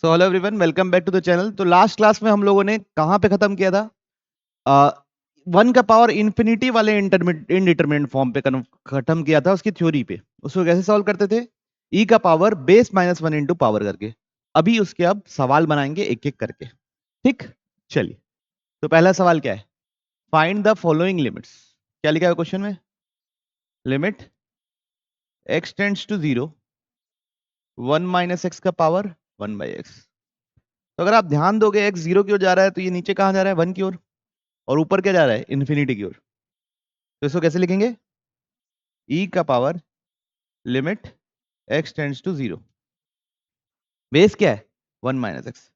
So hello everyone, welcome back to the channel. तो last class में हम लोगों ने कहाँ पे खत्म किया था? 1 का पावर इंफिनिटी वाले इनडिटरमिनेट फॉर्म पे खत्म किया था, उसकी थ्योरी पे। उसको कैसे सॉल्व करते थे? ई का पावर बेस -1 इंटू पावर करके। अभी उसके अब सवाल बनाएंगे एक एक करके। ठीक, चलिए। तो पहला सवाल क्या है? Find the following limits. क्या लिखा है क्वेश्चन में? Limit x tends to 0 1 minus x का पावर 1 बाई एक्स। तो अगर आप ध्यान दोगे x 0 की ओर जा रहा है, तो ये नीचे कहां जा रहा है? 1 की ओर। और ऊपर क्या जा रहा है? इन्फिनिटी की ओर। तो इसको कैसे लिखेंगे? ई का power limit x tends to 0। Base क्या है? 1 माइनस एक्स।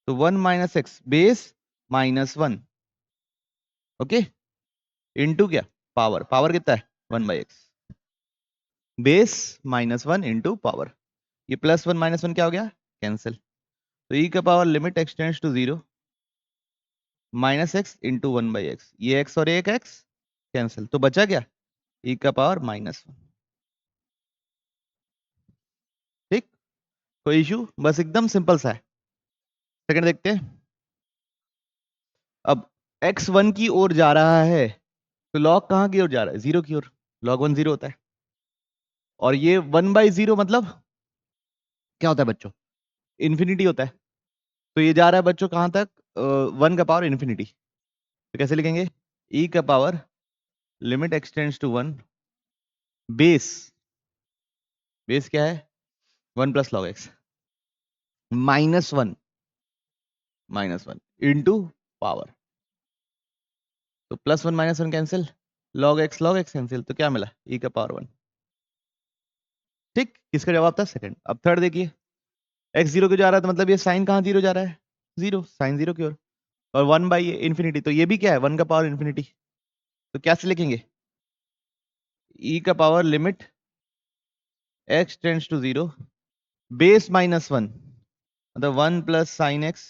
तो 1 minus x base -1, okay, into क्या? पावर। पावर कितना है? 1 by x. Base -1 into power. ये +1 -1 क्या हो गया? कैंसिल। तो ई का power limit x tends to 0 -x into 1 by x. ये x और एक x कैंसिल, तो बचा क्या? ई का पावर -1। ठीक, कोई इशू? बस एकदम सिंपल सा है। सेकंड देखते हैं। अब x 1 की ओर जा रहा है, तो log कहां की ओर जा रहा है? 0 की ओर। log 1 0 होता है। और ये 1 बाई 0 मतलब क्या होता है बच्चों? इन्फिनिटी होता है। तो ये जा रहा है बच्चों कहां तक? 1 का पावर इन्फिनिटी। तो कैसे लिखेंगे? ई का power limit x tends to 1 base. Base क्या है? 1 plus log x -1 into power. तो +1 -1 कैंसिल, log x कैंसिल, तो क्या मिला? ई का पावर 1। ठीक, किसका जवाब था? सेकंड। अब थर्ड देखिए। x 0 को जा रहा है, तो मतलब ये साइन कहां 0 जा रहा है? 0, साइन 0 की ओर। और 1 बाई इन्फिनिटी, तो ये भी क्या है? 1 का पावर इन्फिनिटी। तो कैसे लिखेंगे? ई का power limit x tends to 0 base -1 मतलब 1 plus sine x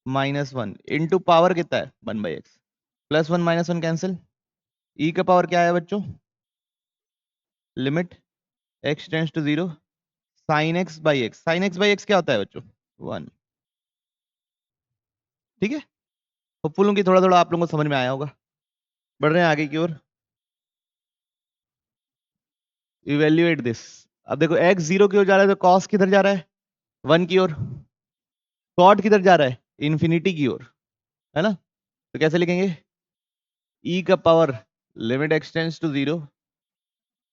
-1 into power कितना है? 1 बाई एक्स। +1 -1 कैंसिल। ई का पावर क्या है बच्चों? Limit x tends to 0 sine x by x. Sine x by x क्या होता है बच्चों? 1। ठीक है, होपफुल हूं कि थोड़ा थोड़ा आप लोगों को समझ में आया होगा। बढ़ रहे हैं आगे की ओर। Evaluate this. अब देखो x 0 की ओर जा रहा है, तो cos किधर जा रहा है? 1 की ओर। cot किधर जा रहा है? इन्फिनिटी की ओर, है ना? तो कैसे लिखेंगे? ई का power limit x tends to 0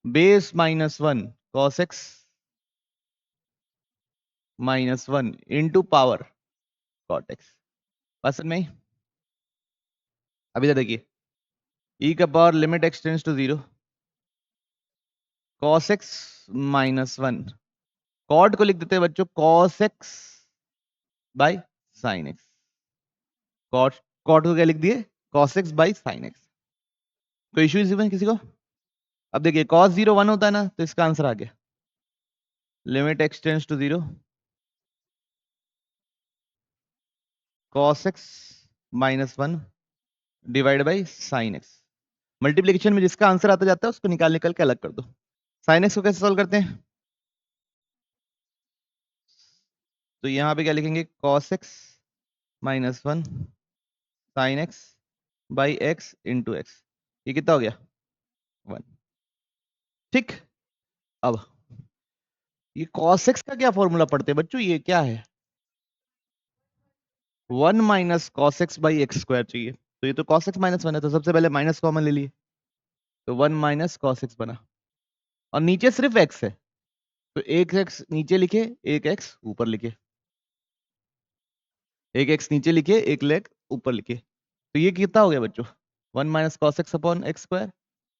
base -1 cos x -1 into power cot x। बस में ही। अभी इधर देखिए। ई का power limit x tends to 0 cos x -1। cot को लिख देते हैं बच्चों cos x by sin x। cot को क्या लिख दिए? cos x by sin x। कोई इशू इसमें किसी को? अब देखिए cos 0 1 होता है ना, तो इसका आंसर आ गया। Limit x tends to 0 cos x -1 divide by sin x। Multiplication में जिसका आंसर आता जाता है उसको निकाल के अलग कर दो। sin x को कैसे सॉल्व करते हैं? तो यहाँ पे क्या लिखेंगे? cos x -1 sin x by x into x. ये कितना हो गया? 1। ठीक। अब ये cos x का क्या फॉर्मूला पढ़ते हैं बच्चों? ये क्या है? 1 minus cos x by x square चाहिए। तो ये तो cos x -1 है, तो सबसे पहले माइनस कॉमन ले लिए, तो 1 माइनस cos x बना। और नीचे सिर्फ x है, तो एक x नीचे लिखे, एक x ऊपर लिखे। एक x नीचे लिखे, एक लेग ऊपर लिखे। तो ये कितना हो गया बच्चों? 1 minus cos x upon x square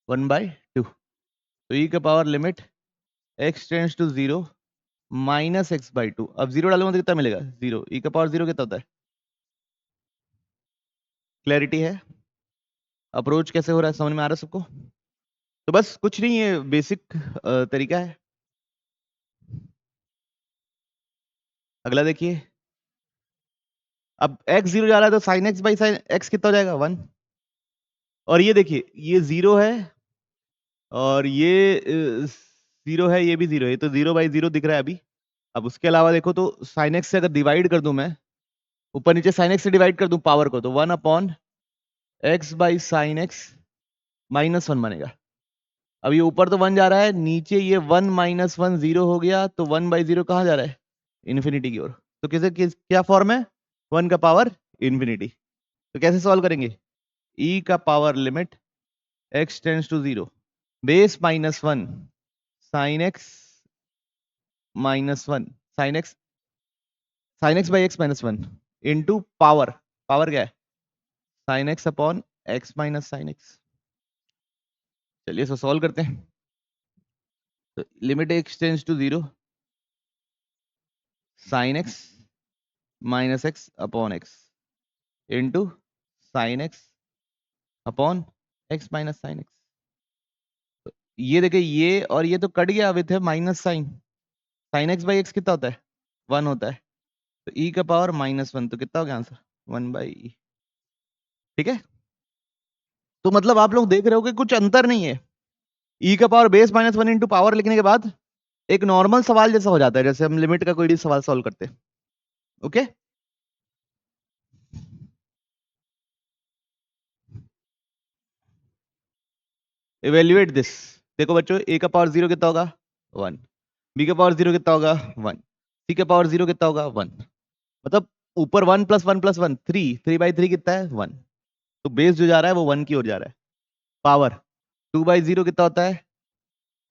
1/2। तो e का power limit x tends to 0 minus x/2। अब 0 डालूंगा तो कितना मिलेगा? 0। e का पावर 0 कितना होता है? क्लैरिटी है? अप्रोच कैसे हो रहा है समझ में आ रहा है सबको? तो बस कुछ नहीं, ये बेसिक तरीका है। अगला देखिए। अब x 0 जा रहा है, तो sin x by sin x कितना हो जाएगा? 1। और ये देखिए, ये 0 है और ये 0 है, ये भी 0 है, तो 0/0 दिख रहा है अभी। अब उसके अलावा देखो तो साइन एक्स से अगर डिवाइड कर दूं मैं, ऊपर नीचे साइन एक्स से डिवाइड कर दूं पावर को, तो 1/x/sin x -1 बनेगा। अब ये ऊपर तो 1 जा रहा है, नीचे ये 1 - 1 0 हो गया, तो 1/0 कहाँ जा रहा है? इन्फिनिटी की ओर। तो क्या फॉर्म है? 1 का पावर इन्फिनिटी। तो कैसे सॉल्व करेंगे? e का power limit x tends to 0 base -1 sin x -1 sin x by x -1 into power, power क्या है? sin x upon x minus sin x। चलिए इसको सॉल्व करते हैं। तो limit x tends to 0 sin x minus x upon x into sin x upon x minus sin x। ये देखिए, ये और ये तो कट गया विथ है minus sine. sin x by x कितना होता है? 1 होता है। तो e का पावर -1, तो कितना हो गया आंसर? 1/e। ठीक है, तो मतलब आप लोग देख रहे हो कि कुछ अंतर नहीं है। e का पावर बेस -1 इंटू पावर लिखने के बाद एक नॉर्मल सवाल जैसा हो जाता है, जैसे हम लिमिट का कोई भी सवाल सॉल्व करते हैं। Okay, evaluate this. देखो बच्चों, a का पावर 0 कितना होगा? 1। b का पावर 0 कितना होगा? 1। c का पावर 0 कितना होगा? 1। मतलब ऊपर 1 + 1 + 1 3, 3/3 कितना है? 1। तो बेस जो जा रहा है वो 1 की ओर जा रहा है। पावर 2/0 कितना होता है?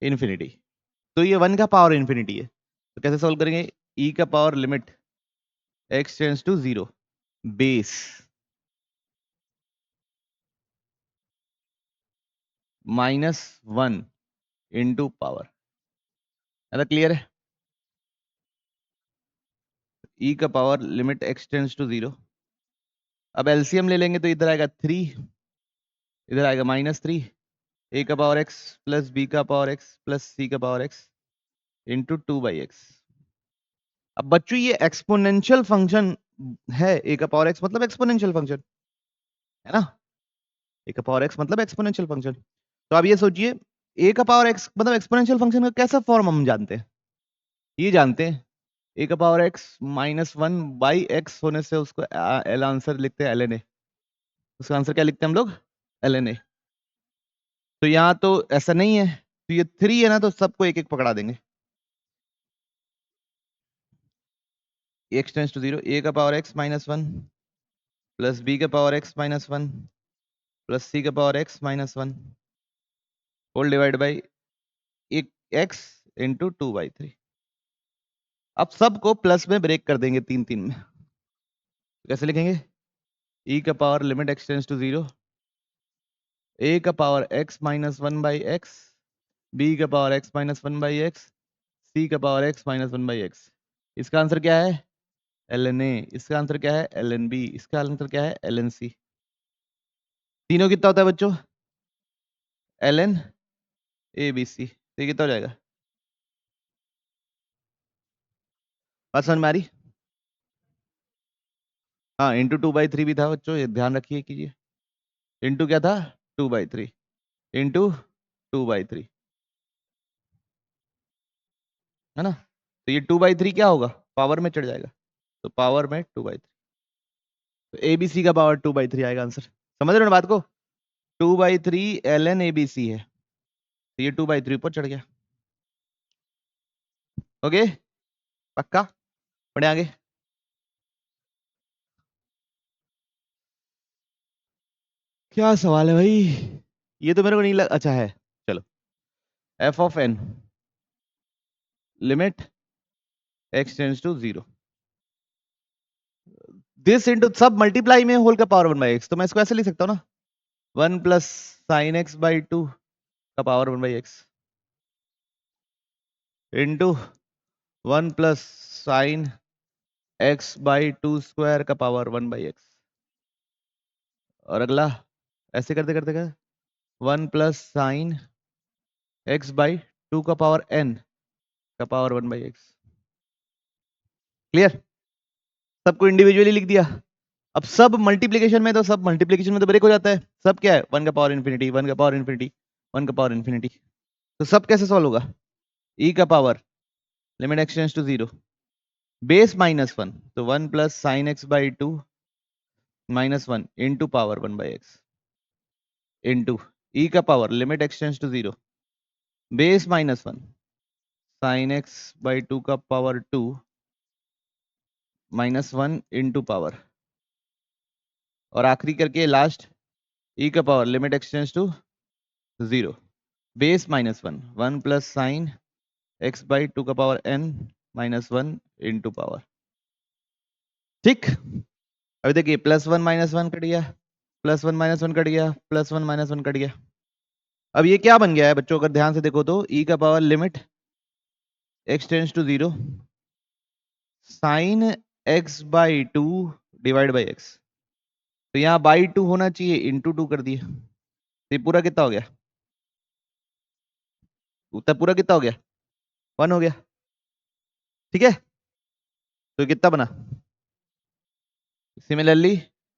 इन्फिनिटी। तो ये 1 का पावर इन्फिनिटी है। तो कैसे सॉल्व करेंगे? e का power limit x tends to 0 base -1 into power. है ना, क्लियर है? e का power limit x tends to 0। अब एलसीएम ले लेंगे तो इधर आएगा 3, इधर आएगा -3। a का पावर x प्लस b का पावर x प्लस c का पावर x इंटू 2/x। अब बच्चों ये एक्सपोनेंशियल फंक्शन है। a का पावर x मतलब एक्सपोनेंशियल फंक्शन है ना। a का पावर x मतलब एक्सपोनेंशियल फंक्शन। तो आप ये सोचिए, a का पावर x मतलब एक्सपोनेंशियल फंक्शन का कैसा फॉर्म हम जानते हैं? ये जानते हैं, a का पावर x -1/x होने से उसको एल आंसर लिखते हैं ln a। उसका आंसर क्या लिखते हैं हम लोग? ln a। तो यहाँ तो ऐसा नहीं है, तो ये 3 है ना, तो सबको एक एक पकड़ा देंगे। x टेंड्स टू 0, a का पावर x -1 प्लस b का पावर x -1 प्लस c का power x -1 whole divide by एक x इंटू 2/3। अब सबको प्लस में ब्रेक कर देंगे 3 में। कैसे लिखेंगे? e का power limit x tends to 0 a का पावर x -1/x b का पावर x -1/x c का पावर x -1/x। इसका आंसर क्या है? ln a। इसका आंसर क्या है? ln b। इसका आंसर क्या है? ln c। तीनों कितना होता है बच्चों? ln a b c। तो ये कितना हो जाएगा? बात समझ में आ रही? हाँ, इंटू 2/3 भी था बच्चों, ये ध्यान रखिए कीजिए। इंटू क्या था? 2/3 इंटू 2/3 है ना। तो ये 2/3 क्या होगा? पावर में चढ़ जाएगा, तो पावर में 2/3। तो एबीसी का पावर 2/3 आएगा आंसर। समझ रहे हो ना बात को? 2/3 ln एबीसी है, तो ये 2/3 ऊपर चढ़ गया। ओके, पक्का? पढ़े आगे। क्या सवाल है भाई? ये तो मेरे को नहीं लग, अच्छा है, चलो। F of n limit x tends to 0 this into सब मल्टीप्लाई में होल का पावर 1/x। तो मैं इसको ऐसे लिख सकता हूँ ना, 1 प्लस साइन x बाई 2 का power 1/x into 1 plus sine x by 2 square का पावर 1/x। और अगला ऐसे करते करते कर 1 प्लस साइन x बाई 2 का पावर n का पावर 1/x। क्लियर? सबको इंडिविजुअली लिख दिया। अब सब मल्टीप्लीकेशन में, तो सब मल्टीप्लीकेशन में तो ब्रेक हो जाता है। सब क्या है? 1 का पावर इन्फिनिटी, 1 का पावर इन्फिनिटी, 1 का पावर इन्फिनिटी। तो सब कैसे सॉल्व होगा? e का power limit x tends to 0 base -1 तो 1 plus sine x by 2 -1 into power 1 by X into E का power limit x tends to 0 base -1 sine x by 2 का पावर 2 -1 इंटू पावर और आखिरी करके लास्ट ई का power limit x tends to 0 base -1 1 plus sine x by 2 का power n -1 into power. ठीक, अभी देखिए +1 - 1 कट गया, +1 - 1 कट गया, +1 - 1 कट गया। अब ये क्या बन गया है बच्चों, अगर ध्यान से देखो तो ई का power limit x tends to 0 sine x by 2 divide by x. तो यहाँ बाई 2 होना चाहिए, इंटू 2 कर दिए, तो ये पूरा कितना हो गया, उत्तर पूरा कितना हो गया, 1 हो गया। ठीक है, तो ये कितना बना, सिमिलरली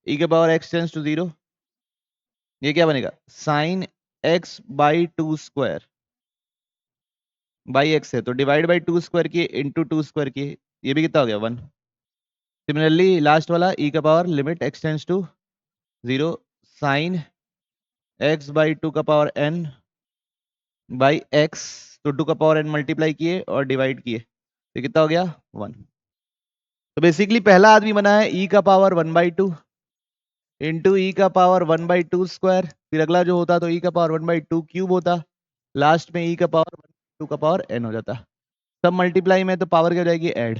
ई के पावर एक्स टेंस टू 0, ये क्या बनेगा, sine x by 2 square by x है तो डिवाइड बाई 2 स्क्वायर किए इंटू 2 स्क्वायर किए, ये भी कितना हो गया, 1। सिमिलरली लास्ट वाला ई का power limit x tends to 0 sine x by 2 का पावर n बाई एक्स, तो 2 का पावर n मल्टीप्लाई किए और डिवाइड किए, तो कितना हो गया, 1। तो बेसिकली पहला आदमी बना है ई का पावर 1/2 इंटू ई का पावर 1/2 स्क्वायर, फिर अगला जो होता तो ई का पावर 1/2 क्यूब होता, लास्ट में ई का पावर 2 का पावर n हो जाता। सब मल्टीप्लाई में तो पावर क्या हो जाएगी, ऐड।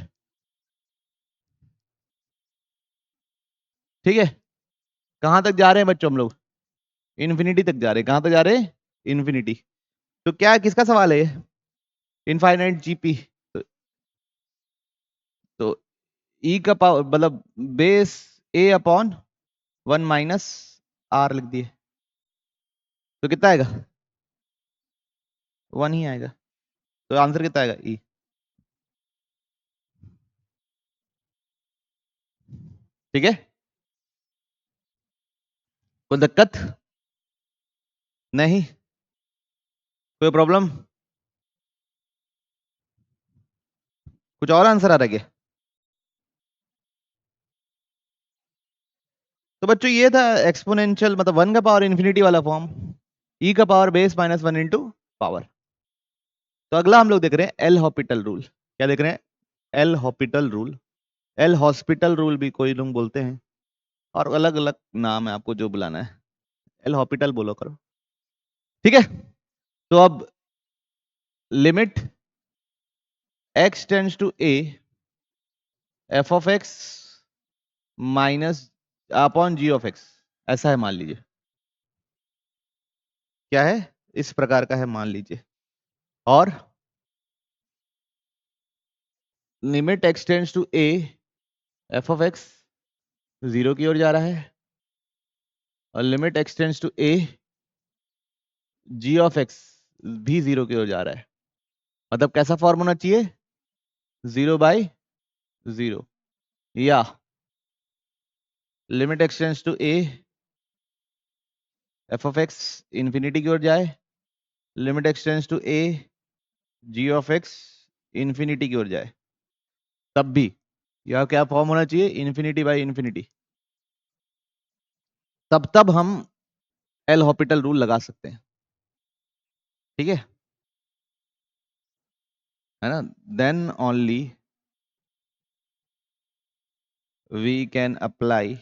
ठीक है, कहां तक जा रहे हैं बच्चों हम लोग, इन्फिनिटी तक जा रहे हैं। कहां तक जा रहे हैं, इन्फिनिटी। तो क्या किसका सवाल है, इनफाइनाइट जीपी। तो, तो ई का पावर मतलब base a upon 1 minus r लिख दिए, तो कितना आएगा, 1 ही आएगा। तो आंसर कितना आएगा, ई। ठीक है, कोई दिक्कत नहीं, कोई प्रॉब्लम, कुछ और आंसर आ रहा है क्या। तो बच्चों ये था एक्सपोनेंशियल मतलब 1 का पावर इन्फिनिटी वाला फॉर्म, ई का पावर बेस -1 इंटू पावर। तो अगला हम लोग देख रहे हैं एल हॉपिटल रूल। क्या देख रहे हैं, L Hopital rule, L hospital rule भी कोई लोग बोलते हैं, और अलग अलग नाम है आपको जो बुलाना है, एल हॉपिटल बोलो करो। ठीक है, तो अब limit x tends to A F of x minus upon ji of x, ऐसा है मान लीजिए, क्या है, इस प्रकार का है मान लीजिए, और limit x tends to A F of x 0 की ओर जा रहा है, और limit x tends to a g of x भी 0 की ओर जा रहा है। मतलब कैसा फॉर्म होना चाहिए, 0/0, या limit x tends to A F of x infinity की ओर जाए, limit x tends to a g of x infinity की ओर जाए, तब भी यह क्या फॉर्म होना चाहिए, इन्फिनिटी बाई इन्फिनिटी। तब हम एल हॉपिटल रूल लगा सकते हैं। ठीक है ना, then only we can apply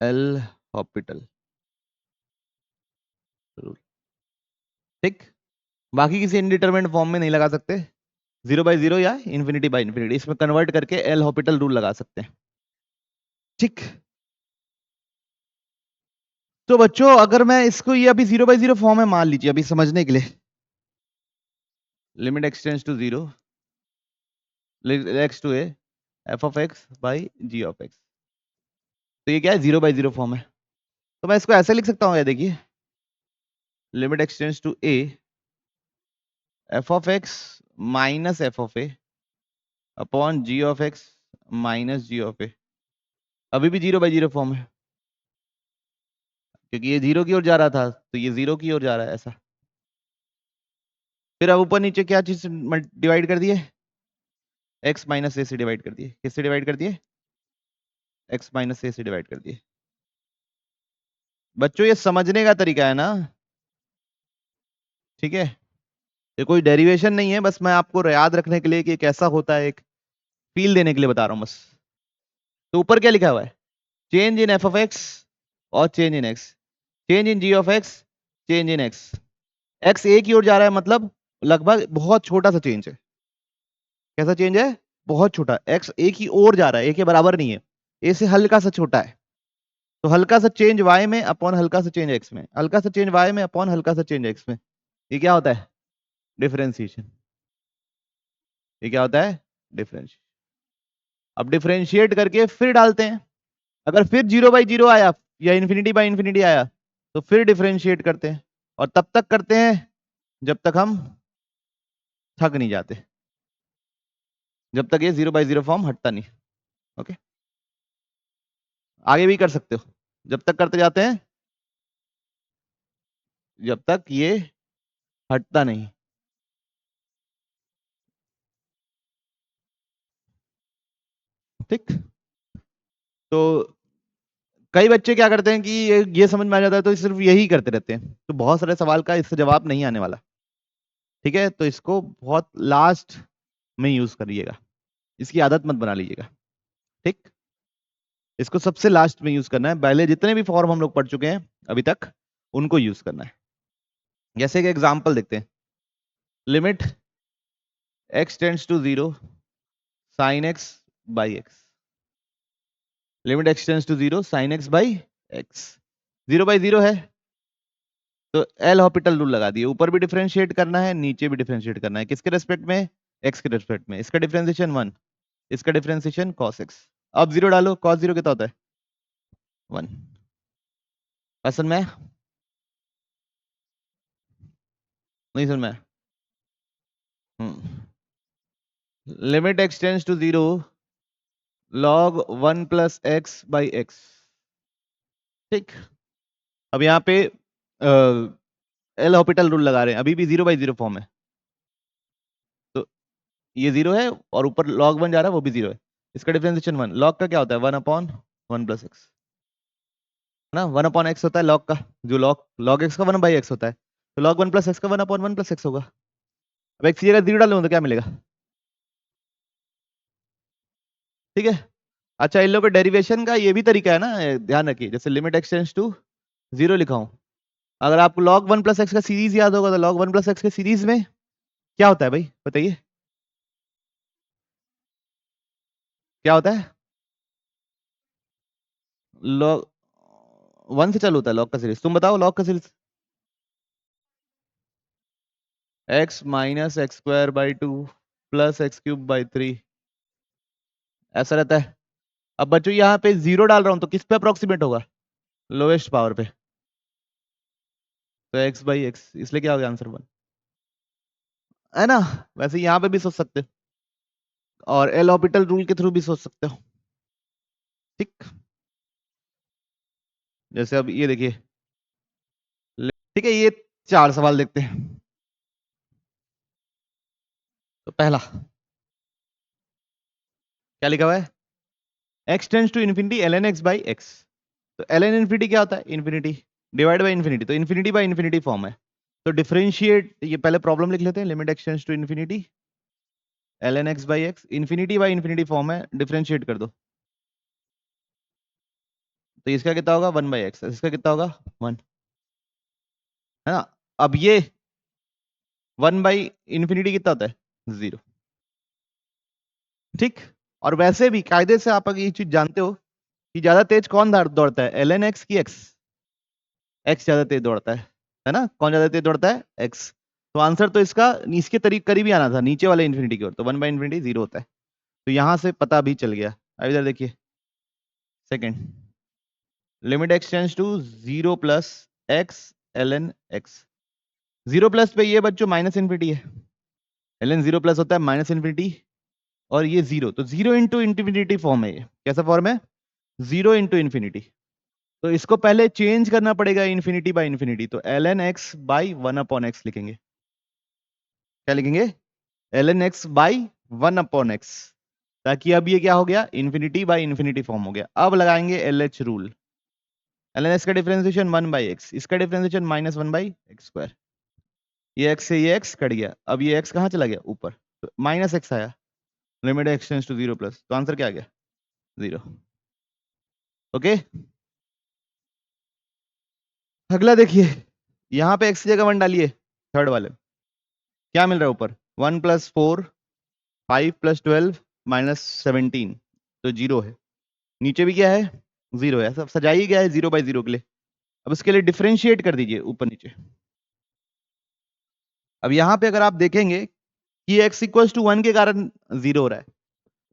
L Hopital rule. ठीक, बाकी किसी इनडिटरमिनेट फॉर्म में नहीं लगा सकते, 0/0 या इन्फिनिटी बाई इन्फिनिटी, इसमें कन्वर्ट करके एल हॉपिटल रूल लगा सकते हैं। ठीक, तो बच्चों अगर मैं इसको ये अभी 0/0 फॉर्म है मान लीजिए, अभी समझने के लिए, limit x tends to 0 x to A F of x by g of x, तो ये क्या है, 0/0 फॉर्म है। तो मैं इसको ऐसे लिख सकता हूँ, ये देखिए, limit x tends to A F of x minus F of A upon ji of x minus G of A, अभी भी 0/0 फॉर्म है, क्योंकि ये 0 की ओर जा रहा था तो ये 0 की ओर जा रहा है, ऐसा। फिर अब ऊपर नीचे क्या चीज डिवाइड कर दिए, x माइनस ए से डिवाइड कर दिए। किससे डिवाइड कर दिए? x माइनस ए से डिवाइड कर दिए। बच्चों ये समझने का तरीका है ना, ठीक है? ये कोई डेरिवेशन नहीं है, बस मैं आपको याद रखने के लिए कि कैसा होता है, एक फील देने के लिए बता रहा हूं बस। तो ऊपर क्या लिखा हुआ है? Change in F of X और change in X, change in G of X, change in X. X A की ओर जा रहा है, मतलब लगभग बहुत छोटा सा चेंज है। कैसा चेंज है? बहुत छोटा। एक्स ए की ओर जा रहा है, ए के बराबर नहीं है, ए से हल्का सा छोटा है। तो हल्का सा चेंज y में अपॉन हल्का सा चेंज x में, हल्का सा चेंज y में अपॉन हल्का सा चेंज x में, ये क्या होता है? डिफरेंशिएशन। ये क्या होता है? डिफरेंशिएशन। अब डिफरेंशिएट करके फिर डालते हैं। अगर फिर 0/0 आया या इन्फिनिटी आया तो फिर डिफरेंशिएट करते हैं, और तब तक करते हैं जब तक हम थक नहीं जाते, जब तक ये 0/0 फॉर्म हटता नहीं। ओके, आगे भी कर सकते हो, जब तक करते जाते हैं जब तक ये हटता नहीं। ठीक। तो कई बच्चे क्या करते हैं कि ये समझ में आ जाता है तो सिर्फ यही करते रहते हैं, तो बहुत सारे सवाल का इससे जवाब नहीं आने वाला। ठीक है, तो इसको बहुत लास्ट में यूज करिएगा, इसकी आदत मत बना लीजिएगा। ठीक, इसको सबसे लास्ट में यूज करना है, पहले जितने भी फॉर्म हम लोग पढ़ चुके हैं अभी तक उनको यूज करना है। जैसे कि एग्जांपल देखते हैं, limit x tends to 0 sin x by x, limit x tends to 0 sin x by x, 0/0 है तो एल हॉपिटल रूल लगा दिए, ऊपर भी डिफरेंशिएट करना है नीचे भी डिफरेंशिएट करना है, किसके रेस्पेक्ट में? एक्स के रेस्पेक्ट में। इसका डिफरेंशिएशन 1, इसका डिफरेंशिएशन cos x। अब 0 डालो, cos 0 कितना होता है? 1। समझ में? नहीं समझ में? Limit x tends to 0 log 1 plus x by x। ठीक, अब यहाँ पे एल हॉपिटल रूल लगा रहे हैं, अभी भी 0/0 फॉर्म है, तो ये 0 है और ऊपर log 1 जा रहा है वो भी 0 है। इसका डिफरेंशिएशन 1, log का क्या होता है? 1/1 plus x, है ना? 1/x होता है log का, जो log x का 1/x होता है, तो log 1 plus x का 1/1 plus x होगा। अब x की जगह 0 डालूंगा तो क्या मिलेगा? ठीक है। अच्छा, इन लोगों के डेरिवेशन का ये भी तरीका है ना, ध्यान रखिए। जैसे लिमिट x टेंड्स टू 0 लिखा हूं, अगर आपको log 1 plus x का सीरीज याद होगा तो log 1 plus x के सीरीज में क्या होता है भाई, बताइए क्या होता है? log 1 से चालू होता है log का सीरीज, तुम बताओ log का series. x minus x square by 2 plus x cube by 3, ऐसा रहता है। अब बच्चों यहाँ पे 0 डाल रहा हूं तो किस पे अप्रोक्सीमेट होगा? लोएस्ट पावर पे, तो x बाई एक्स, इसलिए क्या हो गया आंसर 1, है ना? वैसे यहाँ पे भी सोच सकते हो और एल ऑर्बिटल रूल के थ्रू भी सोच सकते हो। ठीक, जैसे अब ये देखिए, ठीक है, ये 4 सवाल देखते हैं। तो पहला क्या लिखा हुआ है? x tends to infinity ln x by x, तो ln इन्फिनिटी क्या होता है? इन्फिनिटी डिवाइड बाई इन्फिनिटी, तो इन्फिनिटी बाई इन्फिनिटी फॉर्म है। तो डिफरेंशिएट, ये पहले प्रॉब्लम लिख लेते हैं, limit x tends to infinity ln x by x, infinity by infinity form है, डिफरेंशिएट कर दो तो इसका कितना होगा? 1/x, इसका कितना होगा? 1, है ना? अब ये 1/इन्फिनिटी कितना होता है? 0। ठीक, और वैसे भी कायदे से आप अगर ये चीज जानते हो कि ज्यादा तेज कौन दौड़ता है, ln x की x? x ज्यादा तेज दौड़ता है ना? कौन ज्यादा तेज दौड़ता है? x। तो आंसर तो इसका इसके करीब ही आना था, नीचे वाले इन्फिनिटी की ओर, तो 1/इन्फिनिटी 0 होता है। तो यहां से पता भी चल गया। अब इधर देखिए, second, limit x tends to 0 plus x ln x, 0 plus पे ये बच्चों माइनस इन्फिनिटी है, ln 0 प्लस होता है माइनस इन्फिनिटी, और ये 0, तो 0 इंटू इन्फिनिटी फॉर्म है। ये कैसा फॉर्म है? 0 इंटू इन्फिनिटी। तो इसको पहले चेंज करना पड़ेगा इन्फिनिटी बाई इन्फिनिटी, तो ln x बाई 1/x लिखेंगे। क्या लिखेंगे? ln x बाई 1/x, ताकि अब ये क्या हो गया, इन्फिनिटी बाई इन्फिनिटी फॉर्म हो गया। अब लगाएंगे LH रूल। LHS का डिफरेंशिएशन 1/x, इसका डिफरेंशिएशन -1/x²। ये x से ये x कट गया, अब ये x कहाँ चला गया, ऊपर, तो -x आया। Limit x tends to 0 plus, तो आंसर क्या आ गया, 0। ओके, अगला देखिए, यहाँ पे x की जगह 1 डालिए, थर्ड वाले क्या मिल रहा है ऊपर, 1 + 4 5 + 12 -17, तो 0 है। नीचे भी क्या है, 0 है। सब सजाई गया है 0/0 के लिए। अब इसके लिए डिफरेंशिएट कर दीजिए ऊपर नीचे। अब यहाँ पे अगर आप देखेंगे कि x = 1 के कारण 0 हो रहा है,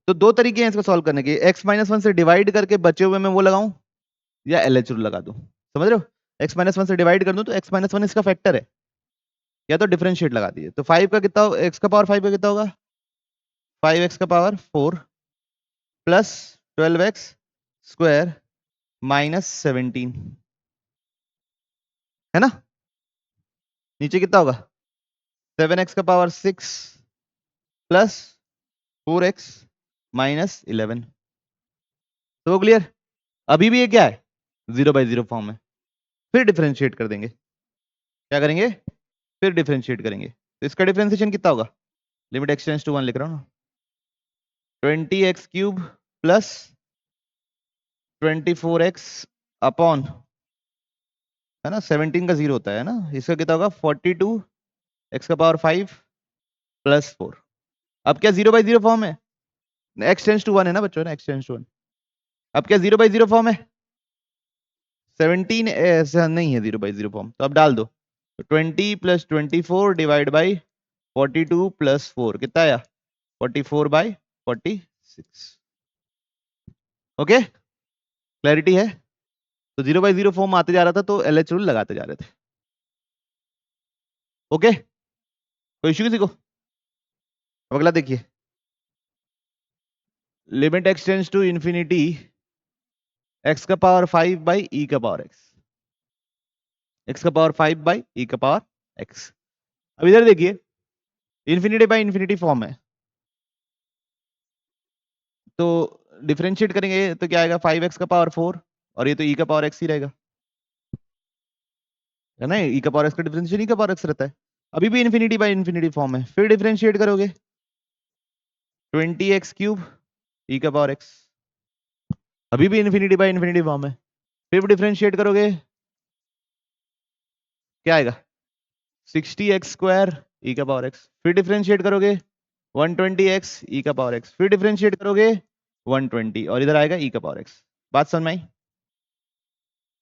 तो दो तरीके हैं इसको सॉल्व करने के, x - 1 से डिवाइड करके बचे हुए में वो लगाऊं, या LH रूल लगा दूं। समझ रहे हो, x - 1 से डिवाइड कर दूं तो x - 1 इसका फैक्टर है, या तो डिफरेंशिएट लगा दीजिए। तो 5 का कितना, x का पावर 5 का कितना होगा, 5x का पावर 4 प्लस 12x² -17, है ना। नीचे कितना होगा, 7x का पावर 6 प्लस 4x -11। तो क्लियर, अभी भी ये क्या है, 0/0 फॉर्म है। फिर डिफरेंशिएट कर देंगे, क्या करेंगे, फिर डिफरेंशिएट करेंगे, तो इसका डिफरेंशिएशन कितना होगा, लिमिट x टेंड्स टू 1 लिख रहा हूं ना, 20x³ प्लस 24x अपॉन, है ना, 17 का 0 होता है ना, इसका कितना होगा, 42x का पावर 5 प्लस 4। अब क्या 0/0 फॉर्म है, x टेंड्स टू 1 है ना बच्चों, ना x टेंड्स टू 1। अब क्या 0/0 फॉर्म है, 17 ऐसा नहीं है 0/0 फॉर्म, तो अब डाल दो, तो 20 + 24 डिवाइड बाई 42 + 4 कितना आया, 44/46। ओके, क्लैरिटी है। तो 0/0 फॉर्म आते जा रहा था, तो LH रूल लगाते जा रहे थे। ओके, कोई इश्यू किसी को। अब अगला देखिए, limit x tends to infinity x का पावर 5/e का पावर x, x का पावर 5/e का पावर x। अब इधर देखिए, इन्फिनिटी बाई इन्फिनिटी फॉर्म है, तो डिफरेंशिएट करेंगे तो क्या आएगा, 5x का पावर 4, और ये तो e का पावर x ही रहेगा, है ना, e का पावर x का डिफरेंशिएशन e का पावर x रहता है। अभी भी इन्फिनिटी बाई इन्फिनिटी फॉर्म है, फिर डिफरेंशिएट करोगे 20x³ e का पावर x, अभी भी इन्फिनिटी बाई इन्फिनिटी फॉर्म है, फिर डिफरेंशिएट करोगे क्या आएगा, 60x² e का पावर x, फिर डिफरेंशिएट करोगे 120x e का पावर x, फिर डिफरेंशिएट करोगे 120, और इधर आएगा e का पावर x। बात समझ में आई।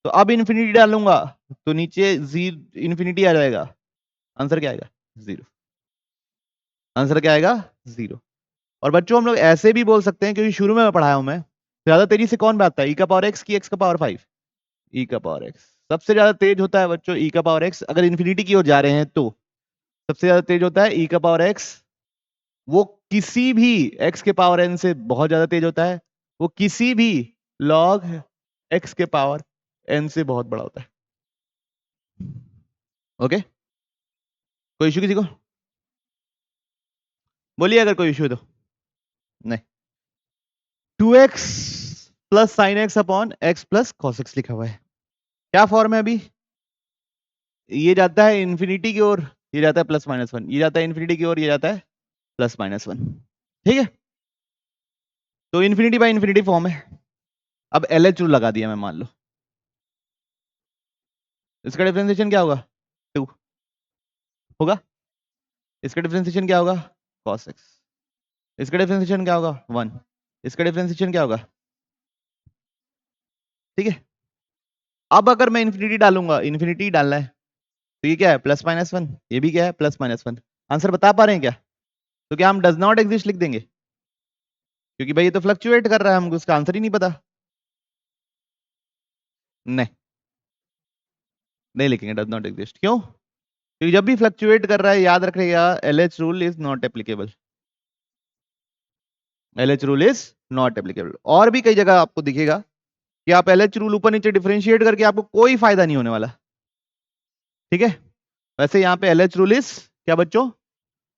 तो अब इन्फिनिटी डालूंगा तो नीचे इन्फिनिटी आ जाएगा, आंसर क्या आएगा, 0। आंसर क्या आएगा, 0। और बच्चों हम लोग ऐसे भी बोल सकते हैं, क्योंकि शुरू में मैं पढ़ाया हूं, मैं ज्यादा तेजी से कौन भागता है, e का पावर x की x का पावर 5, e का पावर x सबसे ज्यादा तेज होता है बच्चों, e का पावर x अगर इन्फिनिटी की ओर जा रहे हैं तो सबसे ज्यादा तेज होता है e का पावर x। वो किसी भी x के पावर n से बहुत ज्यादा तेज होता है, वो किसी भी log x के पावर n से बहुत बड़ा होता है। ओके, कोई इश्यू किसी को, बोलिए अगर कोई इश्यू है तो। नहीं, 2x plus sine x upon x plus cos x लिखा हुआ है, क्या फॉर्म है अभी, ये जाता है इन्फिनिटी की ओर, ये जाता है +-1, ये जाता है इन्फिनिटी की ओर, ये जाता है +-1, ठीक है। तो इन्फिनिटी बाई इन्फिनिटी फॉर्म है। अब LH रूल लगा दिया मैं, मान लो इसका डिफरेंशिएशन क्या होगा, 2 होगा, इसका डिफरेंशिएशन क्या होगा, cos x, इसका डिफरेंशिएशन क्या होगा, 1, इसका डिफरेंशिएशन क्या होगा, ठीक है। अब अगर मैं इन्फिनिटी डालूंगा, इन्फिनिटी डालना है, तो ये क्या है, +-1, ये भी क्या है, +-1। आंसर बता पा रहे हैं क्या, तो क्या हम डज नॉट एग्जिस्ट लिख देंगे, क्योंकि भाई ये तो फ्लक्चुएट कर रहा है, हमको उसका आंसर ही नहीं पता। नहीं, नहीं लिखेंगे डज नॉट एग्जिस्ट, क्यों, क्योंकि जब भी फ्लक्चुएट कर रहा है, याद रखिएगा LH rule is not applicable, LH rule is not applicable. और भी कई जगह आपको दिखेगा कि आप LH रूल ऊपर नीचे डिफरेंशिएट करके आपको कोई फायदा नहीं होने वाला, ठीक है। वैसे यहाँ पे LH रूल इज क्या बच्चों,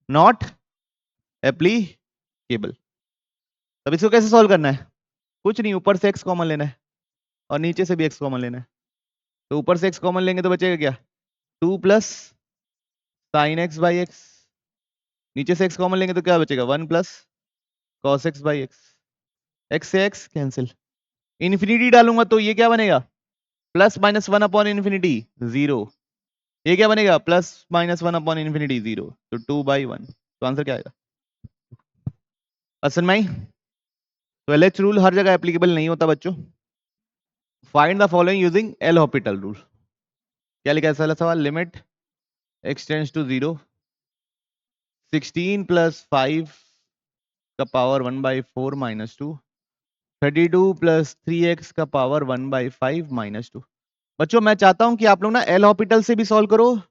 नॉट एप्लीकेबल। केबल। तब इसको कैसे सॉल्व करना है? कुछ नहीं, ऊपर से x कॉमन लेना है और नीचे से भी x कॉमन लेना है। तो ऊपर से x कॉमन लेंगे तो बचेगा क्या? 2 plus sine x by x. नीचे से x कॉमन लेंगे तो क्या बचेगा? 1 plus cos x by x. X से x कैंसिल। इन्फिनिटी डालूंगा तो ये क्या बनेगा? Plus minus 1 upon infinity 0। ये क्या बनेगा? Plus minus 1 upon infinity 0। तो 2/1। तो आंसर क्या आएगा? असन भाई, तो LH रूल हर जगह एप्लीकेबल नहीं होता बच्चों। Find the following using L Hopital rule. क्या लिखा है पहला सवाल? Limit x tends to 0 16 plus 5 का पावर 1/4 माइनस 2 32 प्लस 3x का पावर 1/5 माइनस 2। बच्चों मैं चाहता हूं कि आप लोग ना एल हॉपिटल से भी सॉल्व करो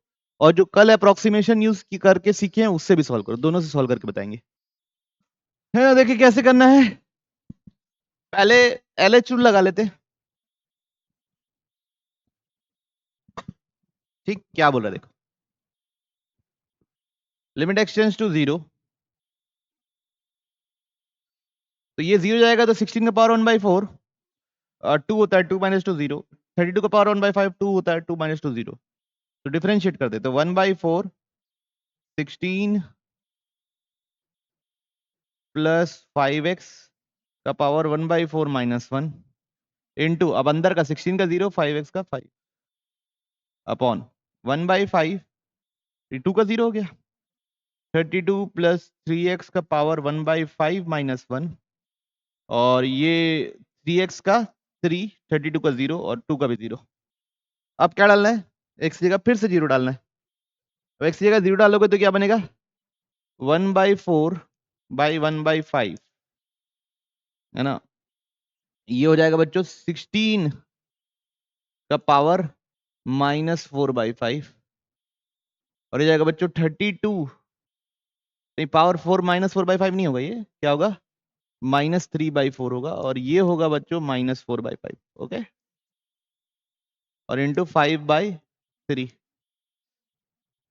और जो कल अप्रोक्सीमेशन यूज करके सीखे हैं उससे भी सॉल्व करो। दोनों से सॉल्व करके बताएंगे। है ना? देखिए कैसे करना है। पहले LH रूल लगा लेते हैं। ठीक, क्या बोल रहा है देखो। लिमिट x टेंड्स टू 0, तो ये 0 जाएगा तो 16 का पावर 1/4 2 होता है, 2 माइनस 2 0। 32 का पावर 1/5 2 होता है, 2 माइनस 2 0। तो डिफरेंशिएट कर दे तो 1/4 16 प्लस 5x का पावर 1/4 माइनस 1 इंटू, अब अंदर का 16 का 0 5x का 5 अपॉन 1/5 2 का 0 हो गया। 32 प्लस 3x का पावर 1/5 माइनस 1 और ये 3x का 3 32 का 0 और 2 का भी 0। अब क्या डालना है? x की जगह फिर से 0 डालना है। तो x की जगह 0 डालोगे तो क्या बनेगा? 1/4 बाई 1/5, है ना? ये हो जाएगा बच्चों 16 का पावर -4/5 और ये जाएगा बच्चों 32। नहीं, पावर 4 -4/5 नहीं होगा, ये क्या होगा? -3/4 होगा और ये होगा बच्चों -4/5। ओके, और इंटू 5/3।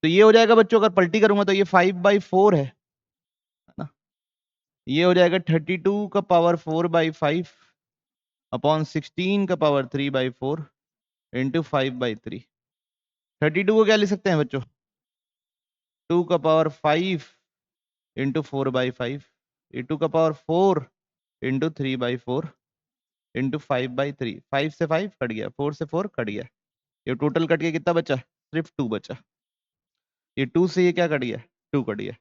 तो ये हो जाएगा बच्चों, अगर पलटी करूंगा तो ये 5/4 है ना? ये हो जाएगा 32 का पावर 4/5 अपॉन 16 का पावर 3/4 इंटू 5/3। 32 को क्या लिख सकते हैं बच्चों? 2 का पावर 5 इंटू 4/5 ये 2 का पावर 4 इंटू 3/4 इंटू 5/3। 5 से 5 कट गया, 4 से 4 कट गया, ये टोटल कट के कितना बचा? सिर्फ 2 बचा। ये 2 से ये क्या कट गया? 2 कट गया।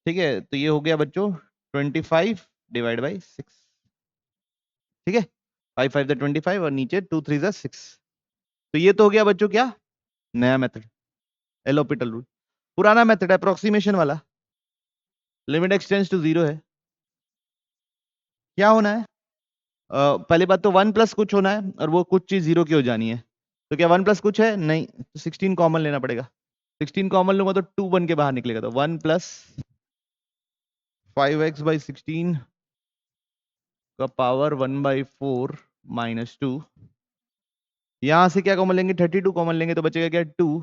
ठीक है, तो ये हो गया बच्चों 25 डिवाइड बाई 6। ठीक है, 5 5 25 और नीचे 2 3 6। तो ये तो हो गया बच्चों क्या? नया मेथड, एल हॉपिटल रूल। पुराना मेथड अप्रोक्सीमेशन वाला, लिमिट x टेंड्स टू 0 है। क्या होना है? पहली बात तो 1 प्लस कुछ होना है और वो कुछ चीज 0 की हो जानी है। तो क्या 1 प्लस कुछ है? नहीं, तो 16 कॉमन लेना पड़ेगा। 16 कॉमन लूंगा तो 2 बन के बाहर निकलेगा, तो 1 प्लस 5x/16 का पावर 1/4 माइनस 2। यहां से क्या कॉमन लेंगे? 32 कॉमन लेंगे तो बचेगा क्या? 2।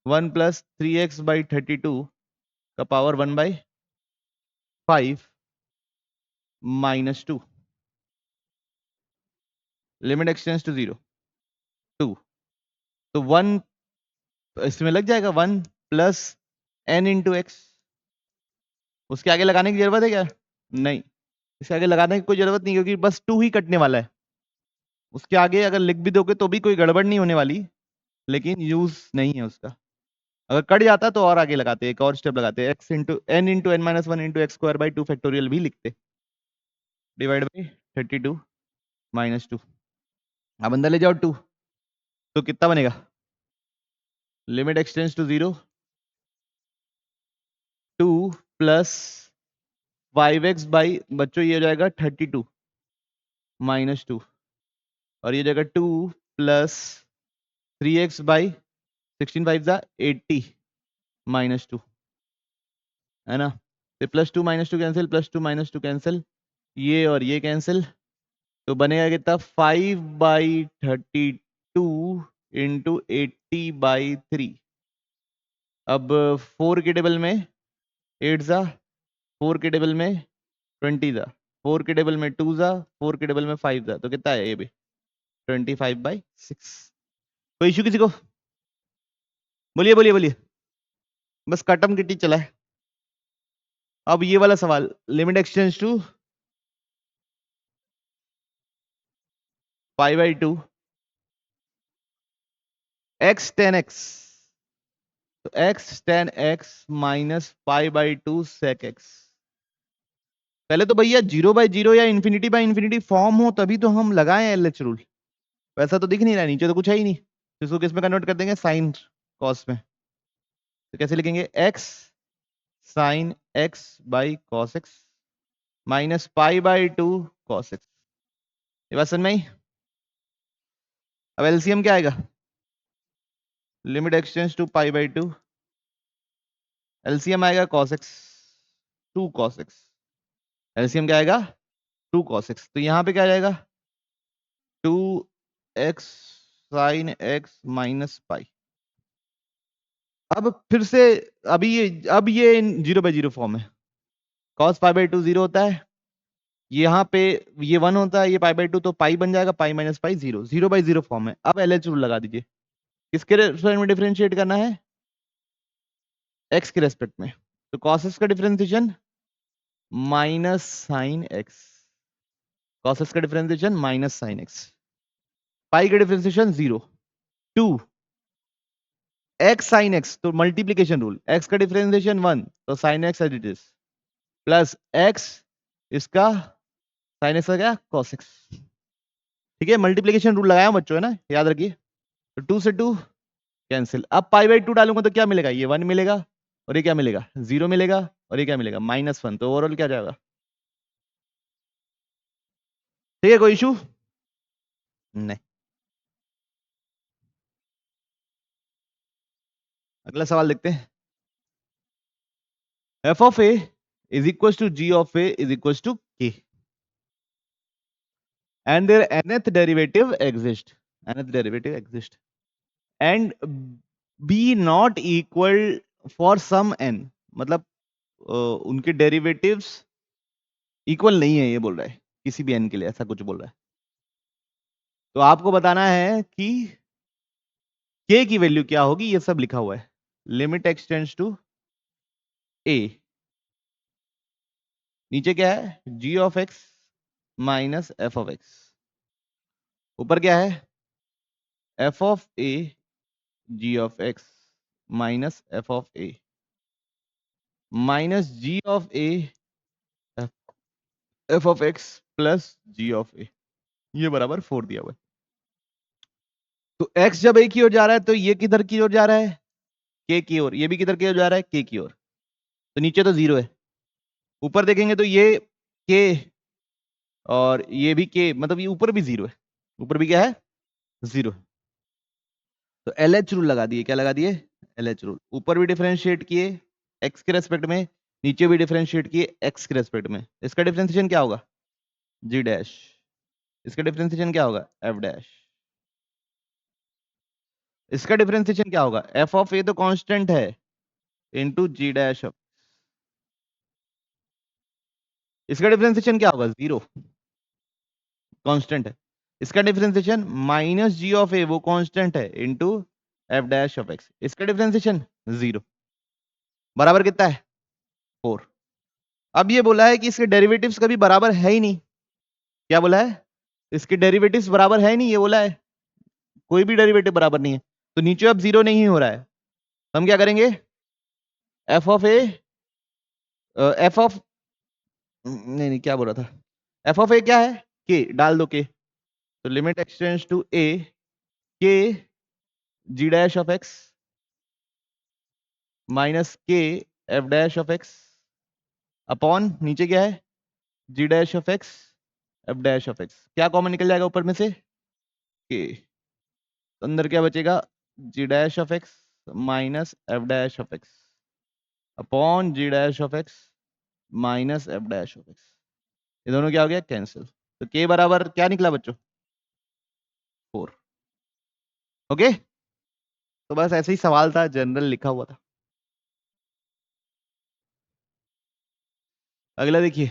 1 प्लस 3x/32 का power 1/5 minus 2। Limit x tends to 0 2। तो 1 इसमें लग जाएगा 1 प्लस n इंटू एक्स। उसके आगे लगाने की जरूरत है क्या? नहीं, इसके आगे लगाने की कोई जरूरत नहीं, क्योंकि बस 2 ही कटने वाला है। उसके आगे अगर लिख भी दोगे तो भी कोई गड़बड़ नहीं होने वाली, लेकिन यूज नहीं है उसका। अगर कट जाता तो और आगे लगाते, एक और स्टेप लगाते, x into n into n minus 1 into x square by 2 factorial भी लिखते, डिवाइड बाई 32 माइनस 2। अब अंदर ले जाओ 2, तो कितना बनेगा? Limit x tends to 0 2 plus 5x by बच्चों ये हो जाएगा 32 माइनस 2 और ये जाएगा 2 प्लस 3x बाई 16 5 जा 80 माइनस 2, है ना? तो plus 2 minus 2 cancel, plus 2 minus 2 cancel, ये और ये कैंसिल, तो बनेगा कितना? 5/32 इंटू 80/3। अब 4 के टेबल में 8 जा 4 के टेबल में 20 था, 4 के टेबल में 2 था, 4 के टेबल में 5 था, तो कितना है ये भी 25/6। कोई इशू किसी को? बोलिए बोलिए बोलिए, बस कटम किटी चला है। अब ये वाला सवाल, limit x tends to π/2 x tan x, तो x tan x minus π/2 sec x। पहले तो भैया 0/0 या इंफिनिटी बाय इंफिनिटी फॉर्म हो तभी तो हम लगाए एलएच रूल, वैसा तो दिख नहीं रहा है, नीचे तो कुछ है ही नहीं, तो इसको किस में कन्वर्ट कर देंगे, साइन कॉस में। तो कैसे लिखेंगे, x sine x by cos x minus π/2 cos x। ये बात समझ में आई? अब एलसीएम क्या आएगा, लिमिट एक्सटेंड्स टू π/2, एलसीएम आएगा cos x, 2 cos x, LCM क्या आएगा 2 cos x, तो यहाँ पे क्या आ जाएगा 2x sign x minus pi. अब फिर से अब ये 0/0 फॉर्म है, cos π/2 0 होता है, यहाँ पे ये 1 होता है, ये π/2, तो पाई बन जाएगा पाई माइनस पाई 0, 0/0 फॉर्म है। अब एलएच रूल लगा दीजिए, किसके रेस्पेक्ट में डिफरेंशिएट करना है, x के रेस्पेक्ट में, तो cos x का differentiation minus sine x, cos x का differentiation minus sine x, pi का डिफरेंशिएशन 0, 2 x साइन x, तो मल्टीप्लीकेशन रूल, x का डिफरेंशिएशन 1, तो sine x as it is, plus x इसका साइन x का क्या cos x। ठीक है, मल्टीप्लीकेशन रूल लगाया बच्चों, है ना, याद रखिए। तो 2 से 2 कैंसिल, अब π/2 डालूंगा तो क्या मिलेगा, ये 1 मिलेगा, और ये क्या मिलेगा 0 मिलेगा, और ये क्या मिलेगा -1, तो ओवरऑल क्या जाएगा। ठीक है, कोई इशू नहीं। अगला सवाल देखते हैं, f of a is equals to g of a is equals to k and their nth derivative exist and be not equal for some n, मतलब उनके डेरिवेटिव्स इक्वल नहीं है, ये बोल रहा है किसी भी n के लिए, ऐसा कुछ बोल रहा है। तो आपको बताना है कि k की वैल्यू क्या होगी, ये सब लिखा हुआ है, लिमिट एक्सटेंड्स टू a, नीचे क्या है g of x minus f of x, ऊपर क्या है f of a g of x minus f of a minus g of a f of x plus g of a, ये बराबर 4 दिया हुआ है। तो x जब a की ओर जा रहा है तो ये किधर की ओर जा रहा है, k की ओर, ये भी किधर की ओर जा रहा है, k की ओर, तो नीचे तो 0 है, ऊपर देखेंगे तो ये k और ये भी k, मतलब ये ऊपर भी 0 है, ऊपर भी क्या है 0, तो LH रूल लगा दिए, क्या लगा दिए LH रूल, ऊपर भी डिफरेंशिएट किए x के रेस्पेक्ट में, नीचे भी डिफरेंशिएट किए x के रेस्पेक्ट में, इसका डिफरेंशिएशन क्या होगा g डैश, इसका डिफरेंशिएशन क्या होगा f डैश, इसका डिफरेंशिएशन क्या होगा f ऑफ a तो कांस्टेंट है इनटू g डैश ऑफ, इसका डिफरेंशिएशन क्या होगा 0, कांस्टेंट है, इसका differentiation minus g of a, वो कांस्टेंट है, into f dash of x, इसका डिफरेंशिएशन 0, बराबर कितना है 4। अब ये बोला है कि इसके डेरिवेटिव्स कभी बराबर है ही नहीं, क्या बोला है इसके डेरिवेटिव्स बराबर है नहीं, ये बोला है कोई भी डेरिवेटिव बराबर नहीं है, तो नीचे अब 0 नहीं हो रहा है, तो हम क्या करेंगे f of a, f of, नहीं नहीं क्या बोल रहा था, f ऑफ a क्या है k, डाल दो k, तो limit x tends to a k g dash of x minus k f dash of x upon नीचे क्या है g dash of x f dash of x, क्या कॉमन निकल जाएगा ऊपर में से k, तो अंदर क्या बचेगा g dash of x minus f dash of x upon g dash of x minus f dash of x, ये दोनों क्या हो गया कैंसिल, तो k बराबर क्या निकला बच्चों 4। ओके, तो बस ऐसे ही सवाल था, जनरल लिखा हुआ था। अगला देखिए,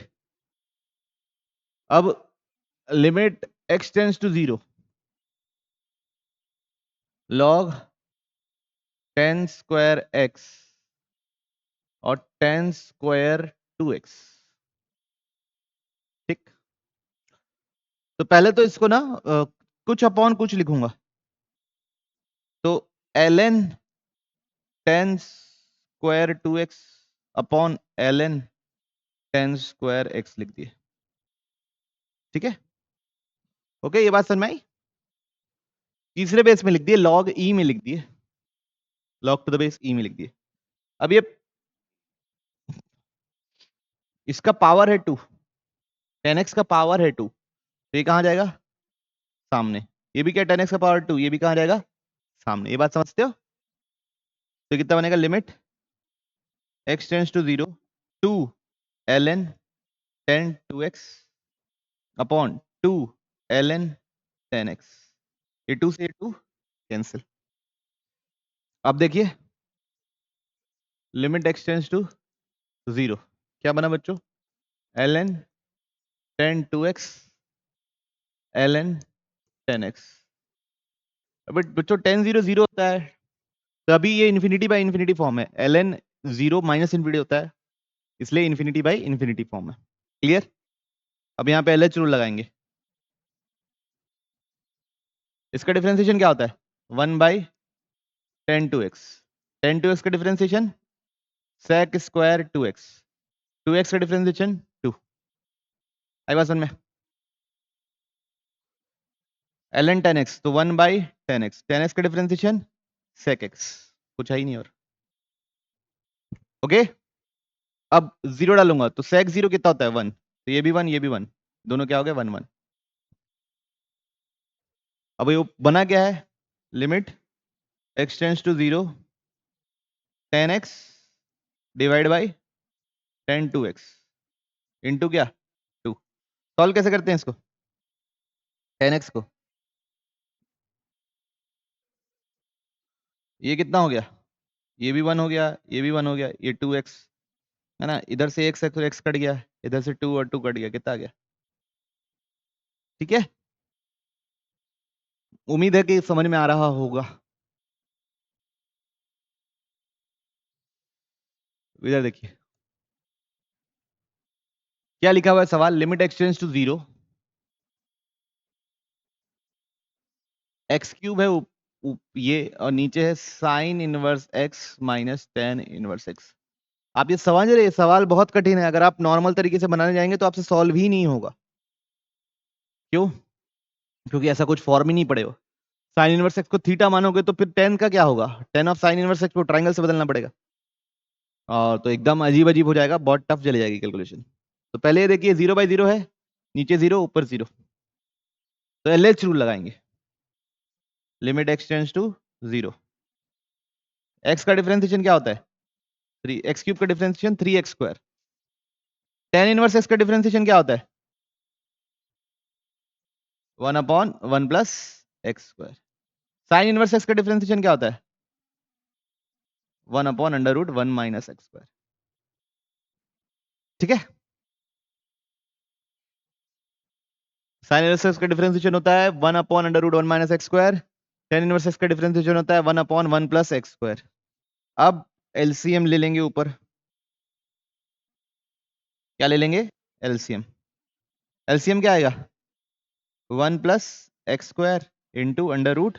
अब limit x tends to 0, log 10 square x और 10 स्क्वायर 2x। ठीक, तो पहले तो इसको ना कुछ अपॉन कुछ लिखूंगा, तो ln 10 square 2x upon ln 10 square x लिख दिए। ठीक है, ओके, ये बात समझ में आई। तीसरे बेस में लिख दिए, log e में लिख दिए, log to the base e में लिख दिए। अब ये इसका पावर है 2, 10x का पावर है 2, तो ये कहां जाएगा? सामने। ये भी क्या 10x का पावर 2, ये भी कहां जाएगा? सामने। ये बात समझते हो? तो कितना बनेगा? Limit x tends to 0 2 ln 10 2x upon 2 ln 10x। ये 2 से ये 2 कैंसिल। अब देखिए, लिमिट x टेंस टू 0 क्या बना बच्चों? ln 10 2x ln 10x। But बच्चों 10 0 0 होता है, तो अभी ये इन्फिनिटी बाय इन्फिनिटी फॉर्म है। ln 0 माइनस इन्फिनिटी होता है, इसलिए इन्फिनिटी बाय इन्फिनिटी फॉर्म है। क्लियर? अब यहाँ पे एलएच रूल लगाएंगे। इसका डिफरेंशिएशन क्या होता है? 1 बाई 10 2x। 10 2x का differentiation sec square 2x। 2x का डिफरेंशिएशन 2। आई बात समझ में? ln 10x तो 1 बाई 10x, 10x का डिफरेंशिएशन sec x। कुछ है ही नहीं और। ओके, अब 0 डालूंगा तो sec 0 कितना होता है? 1। तो ये भी 1, ये भी 1, दोनों क्या हो गए? 1 1। अब ये बना क्या है? Limit x tends to 0 10x divide by 10 2x into क्या? 2। सॉल्व कैसे करते हैं इसको? 10x को, ये कितना हो गया? ये भी 1 हो गया, ये भी 1 हो गया, ये 2x है ना, इधर से x x कट गया, इधर से 2 और 2 कट गया, कितना आ गया? ठीक है, उम्मीद है कि समझ में आ रहा होगा। इधर देखिए क्या लिखा हुआ है सवाल, limit x tends to 0 x cube है ये, और नीचे है sine inverse x minus tan inverse x। आप ये समझ रहे, सवाल बहुत कठिन है, अगर आप नॉर्मल तरीके से बनाने जाएंगे तो आपसे सॉल्व ही नहीं होगा। क्यों? क्योंकि ऐसा कुछ फॉर्म ही नहीं पड़े हो। साइन इनवर्स एक्स को थीटा मानोगे तो फिर टेन का क्या होगा? Ten of sine inverse x को ट्राइंगल से बदलना पड़ेगा, और तो एकदम अजीब अजीब हो जाएगा, बहुत टफ चली जाएगी कैलकुलेशन। तो पहले ये देखिए 0 बाई 0 है, नीचे 0 ऊपर 0, तो एलएच रूल लगाएंगे। Limit x tends to 0, x का डिफरेंशिएशन क्या होता है? 3 एक्स क्यूब का differentiation 3x square. Tan inverse x का डिफरेंशिएशन क्या होता है? 1 upon 1 plus x square. Sine inverse x का डिफरेंशिएशन क्या होता है? 1 upon under root 1 minus x square. ठीक है, साइन इनवर्स एक्स का डिफरेंशिएशन होता है 1 upon under root 1 minus x square. Tan inverse x का डिफरेंशिएशन होता है 1 अपॉन 1 प्लस एक्स स्क्वायर। अब एलसीएम ले लेंगे ऊपर, क्या ले लेंगे? एलसीएम। एलसीएम क्या आएगा? 1 plus x square into under root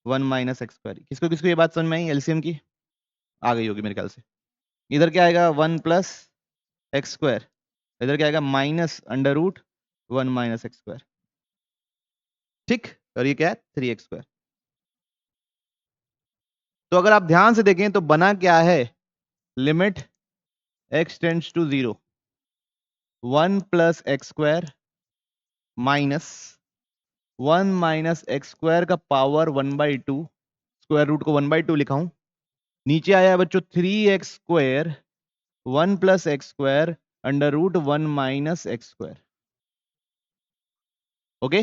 1 minus x square. किसको किसको ये बात समझ में आई एलसीएम की? आ गई होगी मेरे ख्याल से। इधर क्या आएगा? 1 प्लस एक्स स्क्वायर, इधर क्या आएगा? Minus under root 1 minus x square. ठीक, और ये क्या है? 3x square. तो अगर आप ध्यान से देखें तो बना क्या है? Limit x tends to 0 1 plus x square minus 1 minus x square का पावर 1/2, स्क्वायर रूट को 1/2 लिखा हूं। नीचे आया है बच्चों 3x square 1 plus x square under root 1 minus x square. Okay,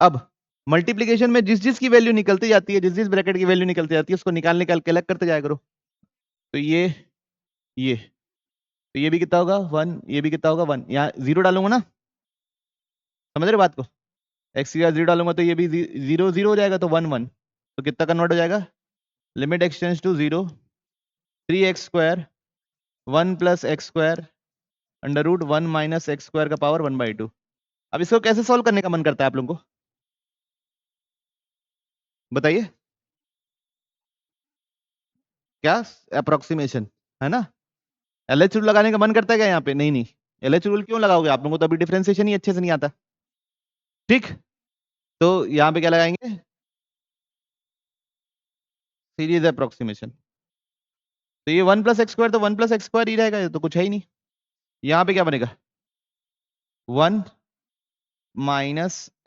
अब मल्टीप्लीकेशन में जिस जिस की वैल्यू निकलती जाती है, जिस जिस ब्रैकेट की वैल्यू निकलती जाती है, उसको निकाल निकाल के अलग करते जाया करो। तो ये तो ये भी कितना होगा 1, ये भी कितना होगा 1, यहाँ 0 डालूंगा ना, समझ रहे बात को, एक्स की जगह 0 डालूंगा तो ये भी 0 0 हो जाएगा, तो 1 1, तो कितना कन्वर्ट हो जाएगा, limit x tends to 0, 3x² 1 + x² √1 - x² का पावर 1/2। अब इसको कैसे सॉल्व करने का मन करता है आप लोगों को, बताइए, क्या अप्रोक्सीमेशन है ना, एलएच रूल लगाने का मन करता है क्या यहाँ पे, नहीं नहीं, एलएच रूल क्यों लगाओगे, आप लोगों को तो अभी डिफरेंशिएशन ही अच्छे से नहीं आता, ठीक, तो यहाँ पे क्या लगाएंगे, सीरीज अप्रोक्सीमेशन, तो ये 1 + x² तो 1 + x² ही रहेगा, ये तो कुछ है ही नहीं, यहाँ पे क्या बनेगा 1 -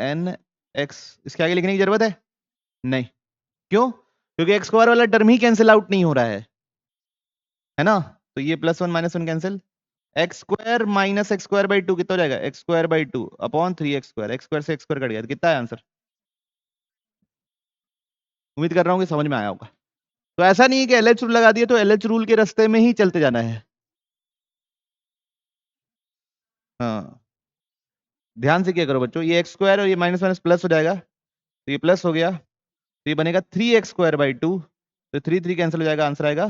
nx, इसके आगे लिखने की जरूरत है नहीं, क्यों, क्योंकि x² वाला टर्म ही कैंसिल आउट नहीं हो रहा है ना, तो ये +1 - 1 कैंसिल, x² - x²/2 कितना हो जाएगा, x²/2 अपॉन 3x², x² से x² कट गया, तो कितना है आंसर, उम्मीद कर रहा हूँ कि समझ में आया होगा। तो ऐसा नहीं है कि एलएच रूल लगा दिए तो एलएच रूल के रास्ते में ही चलते जाना है, हाँ, ध्यान से क्या करो बच्चों, ये x² और ये माइनस माइनस प्लस हो जाएगा, तो ये प्लस हो गया, तो ये बनेगा 3x²/2, तो 3 3 कैंसिल हो जाएगा, आंसर आएगा,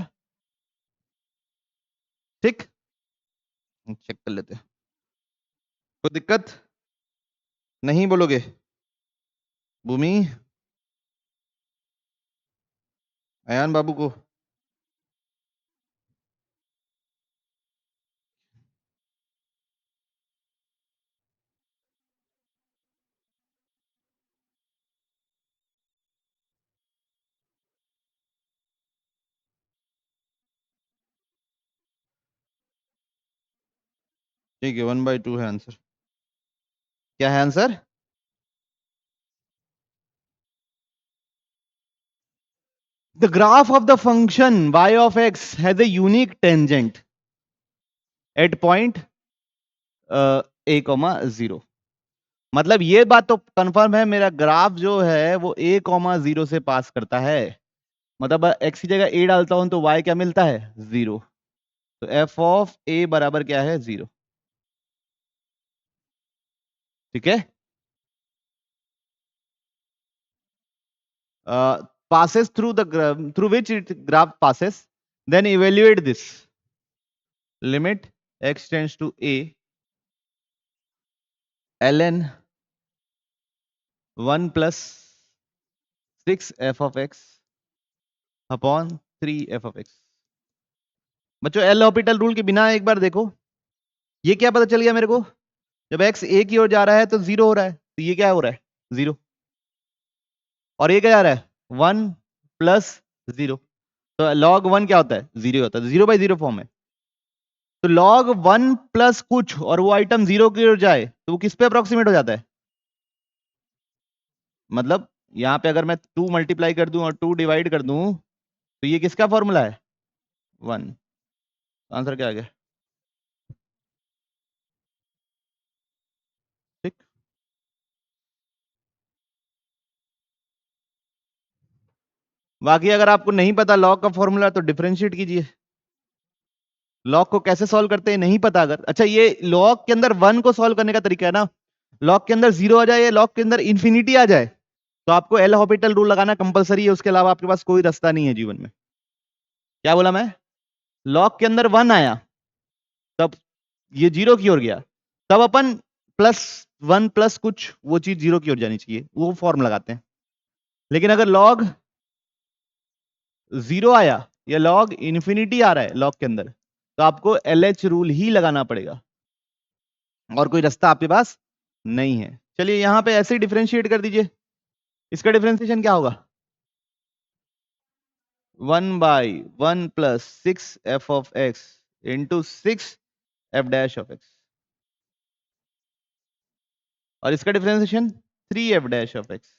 ठीक, चेक कर लेते हैं, कोई दिक्कत नहीं बोलोगे, भूमि, अयान बाबू को, ठीक है 1/2 है आंसर, क्या है answer, the graph of the function y of x has a unique tangent at point a,0, मतलब ये बात तो कंफर्म है, मेरा ग्राफ जो है वो a,0 से पास करता है, मतलब x की जगह a डालता हूं तो y क्या मिलता है 0, तो f ऑफ a बराबर क्या है 0, ठीक है, passes through the through which it graph passes, then evaluate this, limit x tends to a ln 1 + 6 f of x upon 3 f of x। बच्चों एल हॉपिटल रूल के बिना एक बार देखो, ये क्या पता चल गया मेरे को, जब x a की ओर जा रहा है तो 0 हो रहा है, तो ये क्या हो रहा है 0, और ये क्या जा रहा है 1 + 0, तो log 1 क्या होता है 0 होता है, 0/0 फॉर्म है, तो log 1 + कुछ और वो आइटम 0 की ओर जाए तो वो किस पे अप्रोक्सीमेट हो जाता है, मतलब यहाँ पे अगर मैं 2 मल्टीप्लाई कर दूं और 2 डिवाइड कर दूं तो ये किसका फॉर्मूला है 1, आंसर क्या आ गया, ठीक, बाकी अगर आपको नहीं पता लॉग का फॉर्मूला तो डिफरेंशिएट कीजिए, लॉग को कैसे सॉल्व करते हैं नहीं पता अगर, अच्छा ये लॉग के अंदर 1 को सॉल्व करने का तरीका है ना, लॉग के अंदर 0 आ जाए या लॉग के अंदर इंफिनिटी आ जाए तो आपको एल हॉपिटल रूल लगाना कंपलसरी है, उसके अलावा आपके पास कोई रास्ता नहीं है जीवन में, क्या बोला मैं, लॉग के अंदर 1 आया तब ये 0 की ओर गया, तब अपन +1 + कुछ वो चीज 0 की ओर जानी चाहिए, वो फॉर्म लगाते हैं, लेकिन अगर लॉग 0 आया या लॉग इंफिनिटी आ रहा है लॉग के अंदर तो आपको एलएच रूल ही लगाना पड़ेगा, और कोई रास्ता आपके पास नहीं है। चलिए यहां पे ऐसे डिफरेंशिएट कर दीजिए, इसका डिफरेंशिएशन क्या होगा 1/1 + 6 f of x into 6 f dash of x, और इसका differentiation 3 f dash of x,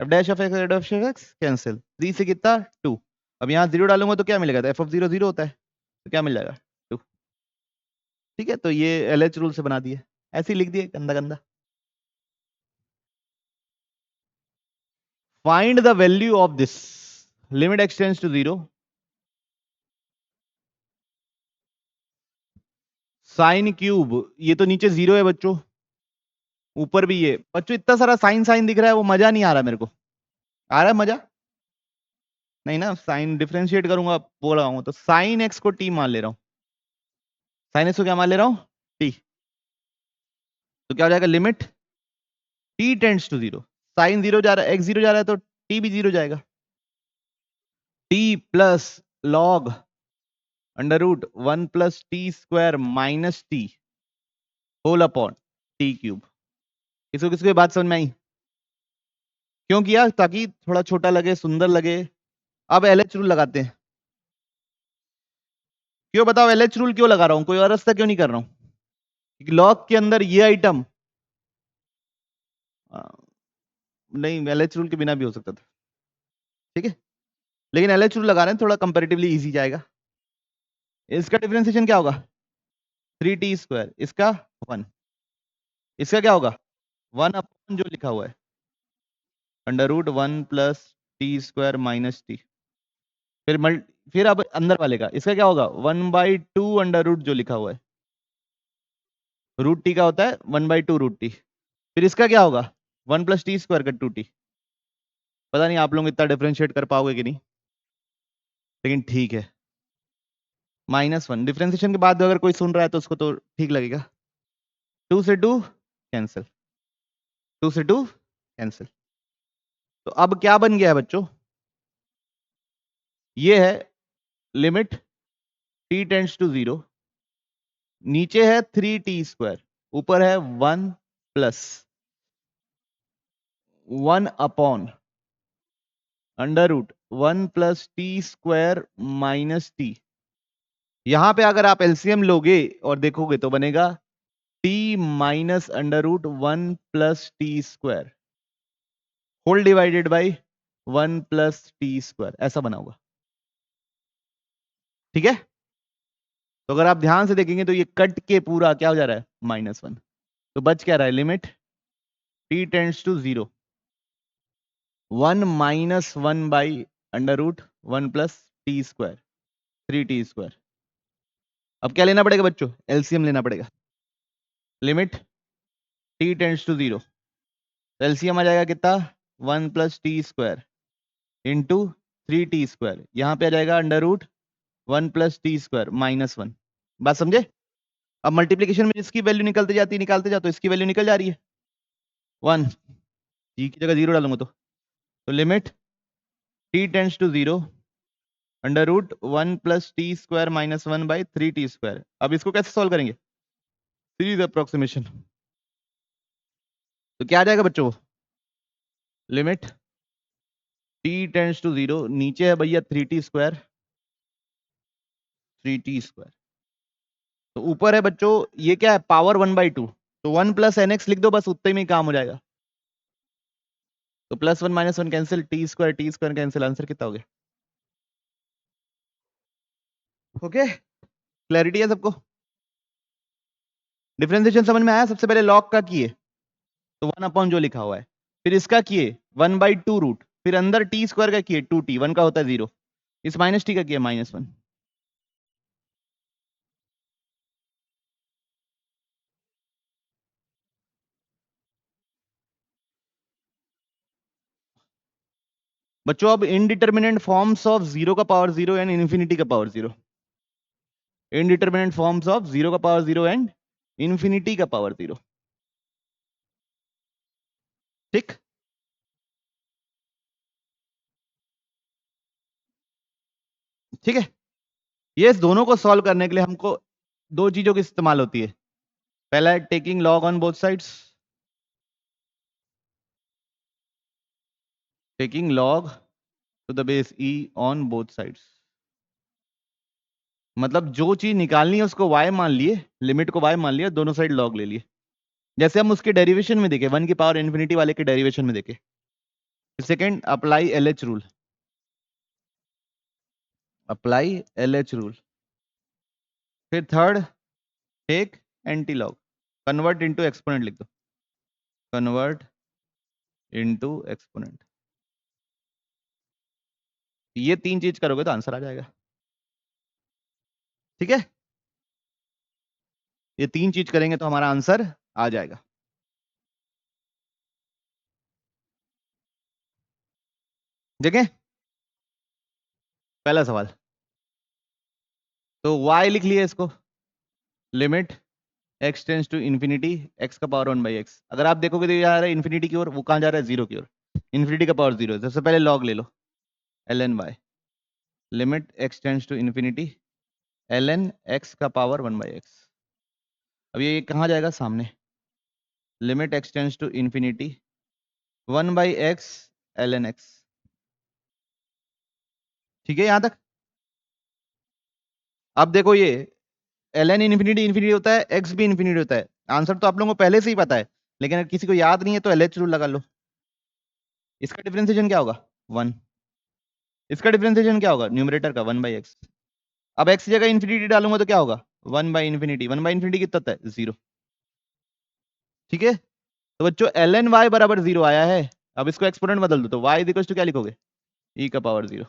f dash of x f dash of x cancel, 3 से कितना 2, अब यहाँ 0 डालूंगा तो क्या मिलेगा, तो f of 0 0 होता है, तो क्या मिल जाएगा 2, ठीक है, तो ये एलएच रूल से बना दिए, ऐसे ही लिख दिए गंदा गंदा, find the value of this, limit x tends to 0, sine cube, ये तो नीचे 0 है बच्चों, ऊपर भी ये। बच्चों इतना सारा साइन साइन दिख रहा है, वो मजा नहीं आ रहा मेरे को। आ रहा है मजा? नहीं ना, साइन डिफरेंशिएट करूंगा बोल रहा हूँ, तो साइन एक्स को टी मान ले रहा हूँ। साइन एक्स को क्या मान ले रहा हूँ? टी। तो क्या हो जाएगा? Limit t tends to 0, sine 0 जा रहा है, एक्स 0 जा रहा है, तो टी भी 0 जाएगा। T plus log under root 1 plus T square minus t whole upon t cube. किसको किसको ये बात समझ में आई? क्यों किया? ताकि थोड़ा छोटा लगे, सुंदर लगे। अब एलएच रूल लगाते हैं। क्यों बताओ? एलएच रूल क्यों लगा रहा हूं? कोई और रास्ता क्यों नहीं कर रहा हूं? लॉग के अंदर ये आइटम नहीं, एलएच रूल के बिना भी हो सकता था, ठीक है, लेकिन एलएच रूल लगा रहे हैं, थोड़ा कंपैरेटिवली इजी जाएगा। इसका डिफरेंशिएशन क्या होगा? 3t², इसका 1, इसका क्या होगा? 1 अपॉन जो लिखा हुआ है under root 1 plus T square minus t. फिर अब अंदर वाले का, इसका क्या होगा? 1/2 अंडर रूट जो लिखा हुआ है, रूट टी का होता है 1/2 रूट टी। फिर इसका क्या होगा? 1 प्लस टी स्क्वायर का 2t। पता नहीं आप लोग इतना डिफरेंशिएट कर पाओगे कि नहीं, लेकिन ठीक है। -1 डिफरेंशिएशन के बाद अगर कोई सुन रहा है तो उसको तो ठीक लगेगा। 2 से 2 कैंसिल, 2 से 2 कैंसिल। तो अब क्या बन गया है बच्चों? ये है लिमिट t टेंड्स टू 0, नीचे है 3t², ऊपर है 1 plus 1 upon under root 1 plus T square minus t. यहां पे अगर आप एलसीएम लोगे और देखोगे तो बनेगा t minus under root 1 plus T square whole divided by 1 plus T square, ऐसा बना होगा, ठीक है। तो अगर आप ध्यान से देखेंगे तो ये कट के पूरा क्या हो जा रहा है? -1। तो बच क्या रहा है? Limit t tends to 0 1 minus 1 by under root 1 plus T square 3t²। अब क्या लेना पड़ेगा बच्चों? एलसीएम लेना पड़ेगा। Limit t tends to 0, LCM आ जाएगा कितना? 1 plus T square into 3t², यहां पे आ जाएगा under root 1 plus T square -1। बात समझे? अब मल्टीप्लीकेशन में इसकी वैल्यू निकलती जाती है, निकालते जाओ तो इसकी वैल्यू निकल जा रही है 1, जी की जगह 0 डालूंगा तो limit t tends to 0 under root 1 plus T square -1 by 3t²। अब इसको कैसे सॉल्व करेंगे? Series approximation. तो क्या आ जाएगा बच्चों? लिमिट t टेंड्स टू 0, नीचे है भैया 3t², 3t², तो ऊपर है बच्चों ये क्या है? पावर 1/2, तो 1 प्लस nx लिख दो, बस उतने में ही काम हो जाएगा। तो +1 -1 cancel, T square cancel, answer कितना हो गया? ओके, क्लैरिटी है सबको? डिफरेंशिएशन समझ में आया? सबसे पहले लॉग का किए तो 1 अपॉन जो लिखा हुआ है, फिर इसका किए 1/2 रूट, फिर अंदर टी स्क्वायर का किए 2t, 1 का होता है 0, इस माइनस टी का किया -1। बच्चों अब इनडिटरमिनेट फॉर्म्स ऑफ 0 का पावर 0 एंड इन्फिनिटी का पावर 0, इनडिटरमिनेट फॉर्म्स ऑफ 0 का पावर 0 एंड इन्फिनिटी का पावर 0, ठीक। ठीक है, ये दोनों को सॉल्व करने के लिए हमको दो चीजों की इस्तेमाल होती है। पहला है taking log on both sides, taking log to the base e on both sides, मतलब जो चीज निकालनी है उसको y मान लिए, लिमिट को y मान लिया, दोनों साइड लॉग ले लिए। जैसे हम उसके डेरिवेशन में देखे, 1 की पावर इन्फिनिटी वाले के डेरिवेशन में देखे। Second, apply LH rule, apply LH rule. फिर third, take antilog, convert into exponent लिख दो, कन्वर्ट इनटू एक्सपोनेंट। ये तीन चीज करोगे तो आंसर आ जाएगा, ठीक है। ये 3 चीज करेंगे तो हमारा आंसर आ जाएगा। देखें पहला सवाल, तो y लिख लिया इसको, limit x tends to infinity x का पावर 1/x। अगर आप देखोगे तो ये जा रहा है इन्फिनिटी की ओर, वो कहाँ जा रहा है, 0 की ओर। इन्फिनिटी का पावर 0 है, सबसे पहले लॉग ले लो, ln y, limit x tends to infinity ln x का पावर 1/x। अब ये कहाँ जाएगा, सामने, limit x tends to infinity 1/x ln x। ठीक है यहाँ तक। अब देखो ये ln इन्फिनिटी इन्फिनिटी होता है, x भी इन्फिनिटी होता है। आंसर तो आप लोगों को पहले से ही पता है, लेकिन अगर किसी को याद नहीं है तो LH रूल लगा लो। इसका डिफरेंशिएशन क्या होगा, 1। इसका डिफरेंशिएशन क्या होगा, न्यूमरेटर का 1/x। अब x की जगह इन्फिनिटी डालूंगा तो क्या होगा, 1/इन्फिनिटी। 1/इन्फिनिटी कितना होता है, 0। ठीक है, तो बच्चों ln y बराबर 0 आया है। अब इसको एक्सपोनेंट बदल दो, तो y इक्वल्स टू क्या लिखोगे, e का पावर 0।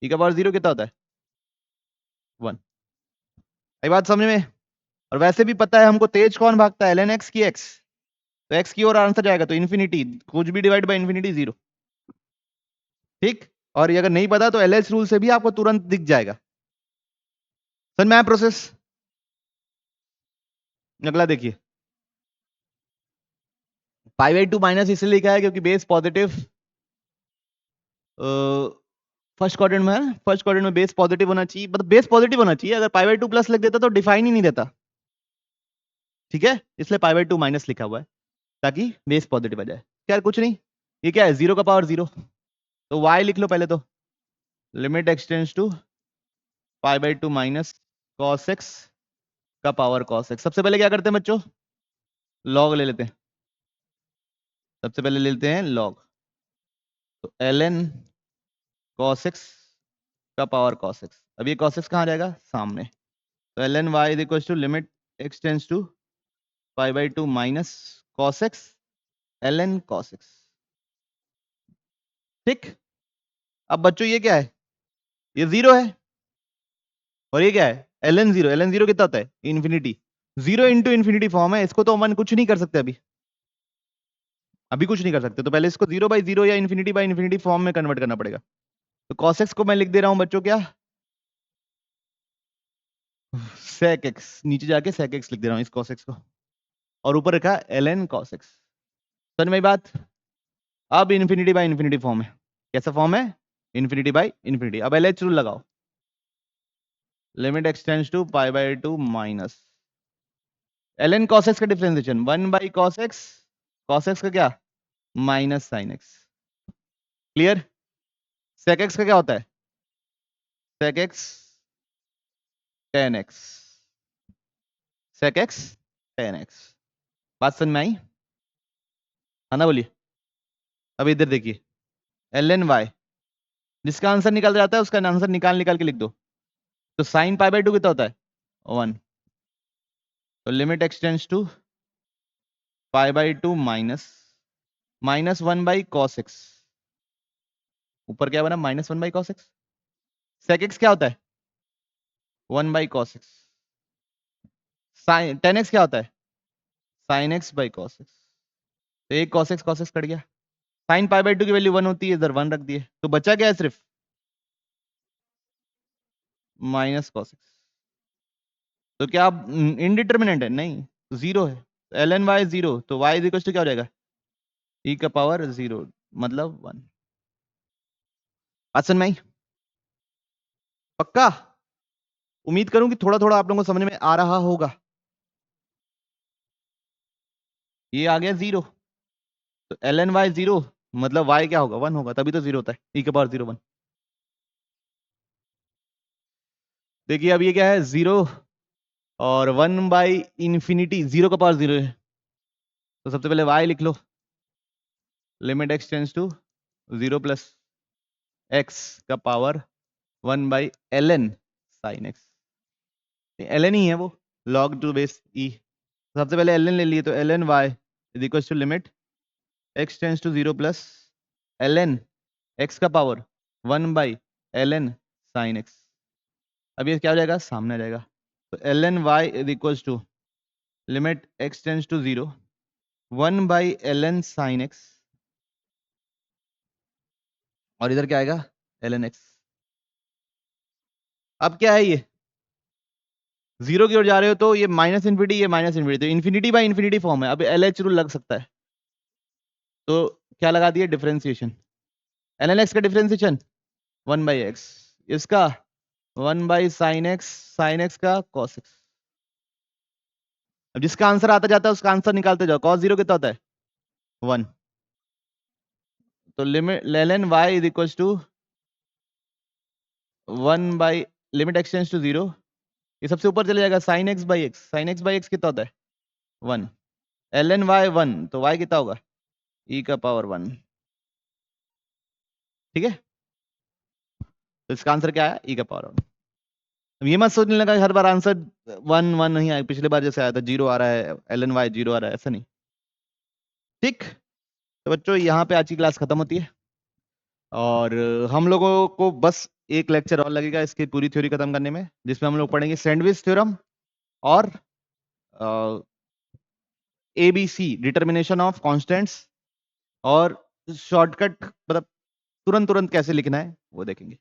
e का पावर 0 कितना होता है, 1। आई बात समझ में। और वैसे भी पता है हमको तेज कौन भागता है, ln x की x, तो x की ओर आंसर जाएगा, तो इन्फिनिटी कुछ भी डिवाइड बाय इन्फिनिटी 0। ठीक, और ये अगर नहीं पता तो LH रूल से भी आपको तुरंत दिख जाएगा। सर मैं प्रोसेस, अगला देखिए, π/2 माइनस इसलिए लिखा है क्योंकि बेस पॉजिटिव फर्स्ट क्वाड्रेंट में है, फर्स्ट क्वाड्रेंट में बेस पॉजिटिव होना चाहिए, मतलब बेस पॉजिटिव होना चाहिए। अगर π/2 प्लस लिख देता तो डिफाइन ही नहीं देता। ठीक है, इसलिए π/2 माइनस लिखा हुआ है ताकि बेस पॉजिटिव आ जाए। क्या कुछ नहीं, ये क्या है, 0 का पावर 0, तो y लिख लो पहले तो, limit x tends to π/2 minus cos x का पावर cos x। सबसे पहले क्या करते हैं बच्चों, लॉग ले लेते हैं। सबसे पहले ले लेते हैं लॉग, तो ln cos x का पावर cos x। अब ये cos x कहाँ जाएगा, सामने, तो ln y is equal to limit x tends to π/2 minus cos x ln cos x। ठीक, अब बच्चों ये क्या है, ये 0 है, और ये क्या है, ln 0। ln 0 कितना होता है, इन्फिनिटी। 0 इंटू इन्फिनिटी फॉर्म है, इसको तो अपन कुछ नहीं कर सकते, अभी अभी कुछ नहीं कर सकते, तो पहले इसको 0/0 या इन्फिनिटी बाई इन्फिनिटी फॉर्म में कन्वर्ट करना पड़ेगा। तो cos x को मैं लिख दे रहा हूं बच्चों, क्या, sec x, नीचे जाके sec x लिख दे रहा हूं इस cos x को, और ऊपर रखा ln cos x। समझ में बात। अब इन्फिनिटी बाई इन्फिनिटी फॉर्म है, कैसा फॉर्म है, इन्फिनिटी बाई इन्फिनिटी। अब LH रूल लगाओ, limit x tends to π/2 minus ln cos x का differentiation 1/cos x, cos x का क्या, minus sin x। Clear. sec x का क्या होता है, sec x tan x, sec x tan x। बात समझ में आई, है ना, बोलिए। अब इधर देखिए, ln y, जिसका आंसर निकल जाता है उसका आंसर निकाल निकाल के लिख दो। तो sin π/2 कितना होता है, 1, तो limit x tends to π/2 minus 1/cos x। ऊपर क्या बना, -1/cos x। sec x क्या होता है, 1/cos x। sin tan x क्या होता है, sin x/cos x। तो एक cos x कट गया, sin π/2 की वैल्यू 1 होती है, इधर 1 रख दिए, तो बचा क्या है, सिर्फ माइनस cos x। तो क्या इनडिटर्मिनेंट है, नहीं, 0 है, तो ln y 0, तो y इज इक्वल टू क्या हो जाएगा, e का पावर 0, मतलब 1। बात समझ में आई, पक्का। उम्मीद करूं कि थोड़ा थोड़ा आप लोगों को समझ में आ रहा होगा। ये आ गया 0, तो ln y 0, मतलब y क्या होगा, 1 होगा, तभी तो 0 होता है, e का पावर 0 1। देखिए अब ये क्या है, 0 और 1/इन्फिनिटी, 0 का पावर 0 है, तो सबसे पहले y लिख लो, limit x tends to 0 plus x का power 1/ln sin x। ln ही है वो, log टू बेस e। सबसे पहले ln ले लिए, तो ln y is equal to limit x tends to 0 plus ln x का पावर 1/ln sin x। अब ये क्या हो जाएगा, सामने आ जाएगा, तो ln y is equal to limit x tends to 0 1 by ln sin x, और इधर क्या आएगा ln x। अब क्या है ये, जीरो की ओर जा रहे हो तो ये माइनस इन्फिनिटी, ये माइनस इन्फिनिटी, तो इन्फिनिटी बाई इन्फिनिटी फॉर्म है। अब LH रूल लग सकता है, तो क्या लगा दिए डिफरेंशिएशन, ln x का डिफरेंशिएशन 1 बाई एक्स, इसका 1 बाई साइन एक्स का cos x। अब जिसका आंसर आता जाता है उसका आंसर निकालते जाओ। cos 0 कितना होता है 1, तो limit ln y is equal to 1 by limit x tends to 0, ये सबसे ऊपर चले जाएगा sine x by x, sine x by x कितना होता है 1, ln y 1, तो y कितना होगा e का पावर 1। ठीक है, तो इसका आंसर क्या है e का पावर 1। अब ये मत सोचने लगा कि हर बार आंसर 1 1 नहीं आया, पिछले बार जैसे आया था 0 आ रहा है, ln y 0 आ रहा है, ऐसा नहीं। ठीक, तो बच्चों यहाँ पे आज की क्लास खत्म होती है, और हम लोगों को बस एक लेक्चर और लगेगा इसकी पूरी थ्योरी खत्म करने में, जिसमें हम लोग पढ़ेंगे सैंडविच थ्योरम और ABC डिटर्मिनेशन ऑफ कांस्टेंट्स, और शॉर्टकट मतलब तुरंत तुरंत कैसे लिखना है वो देखेंगे।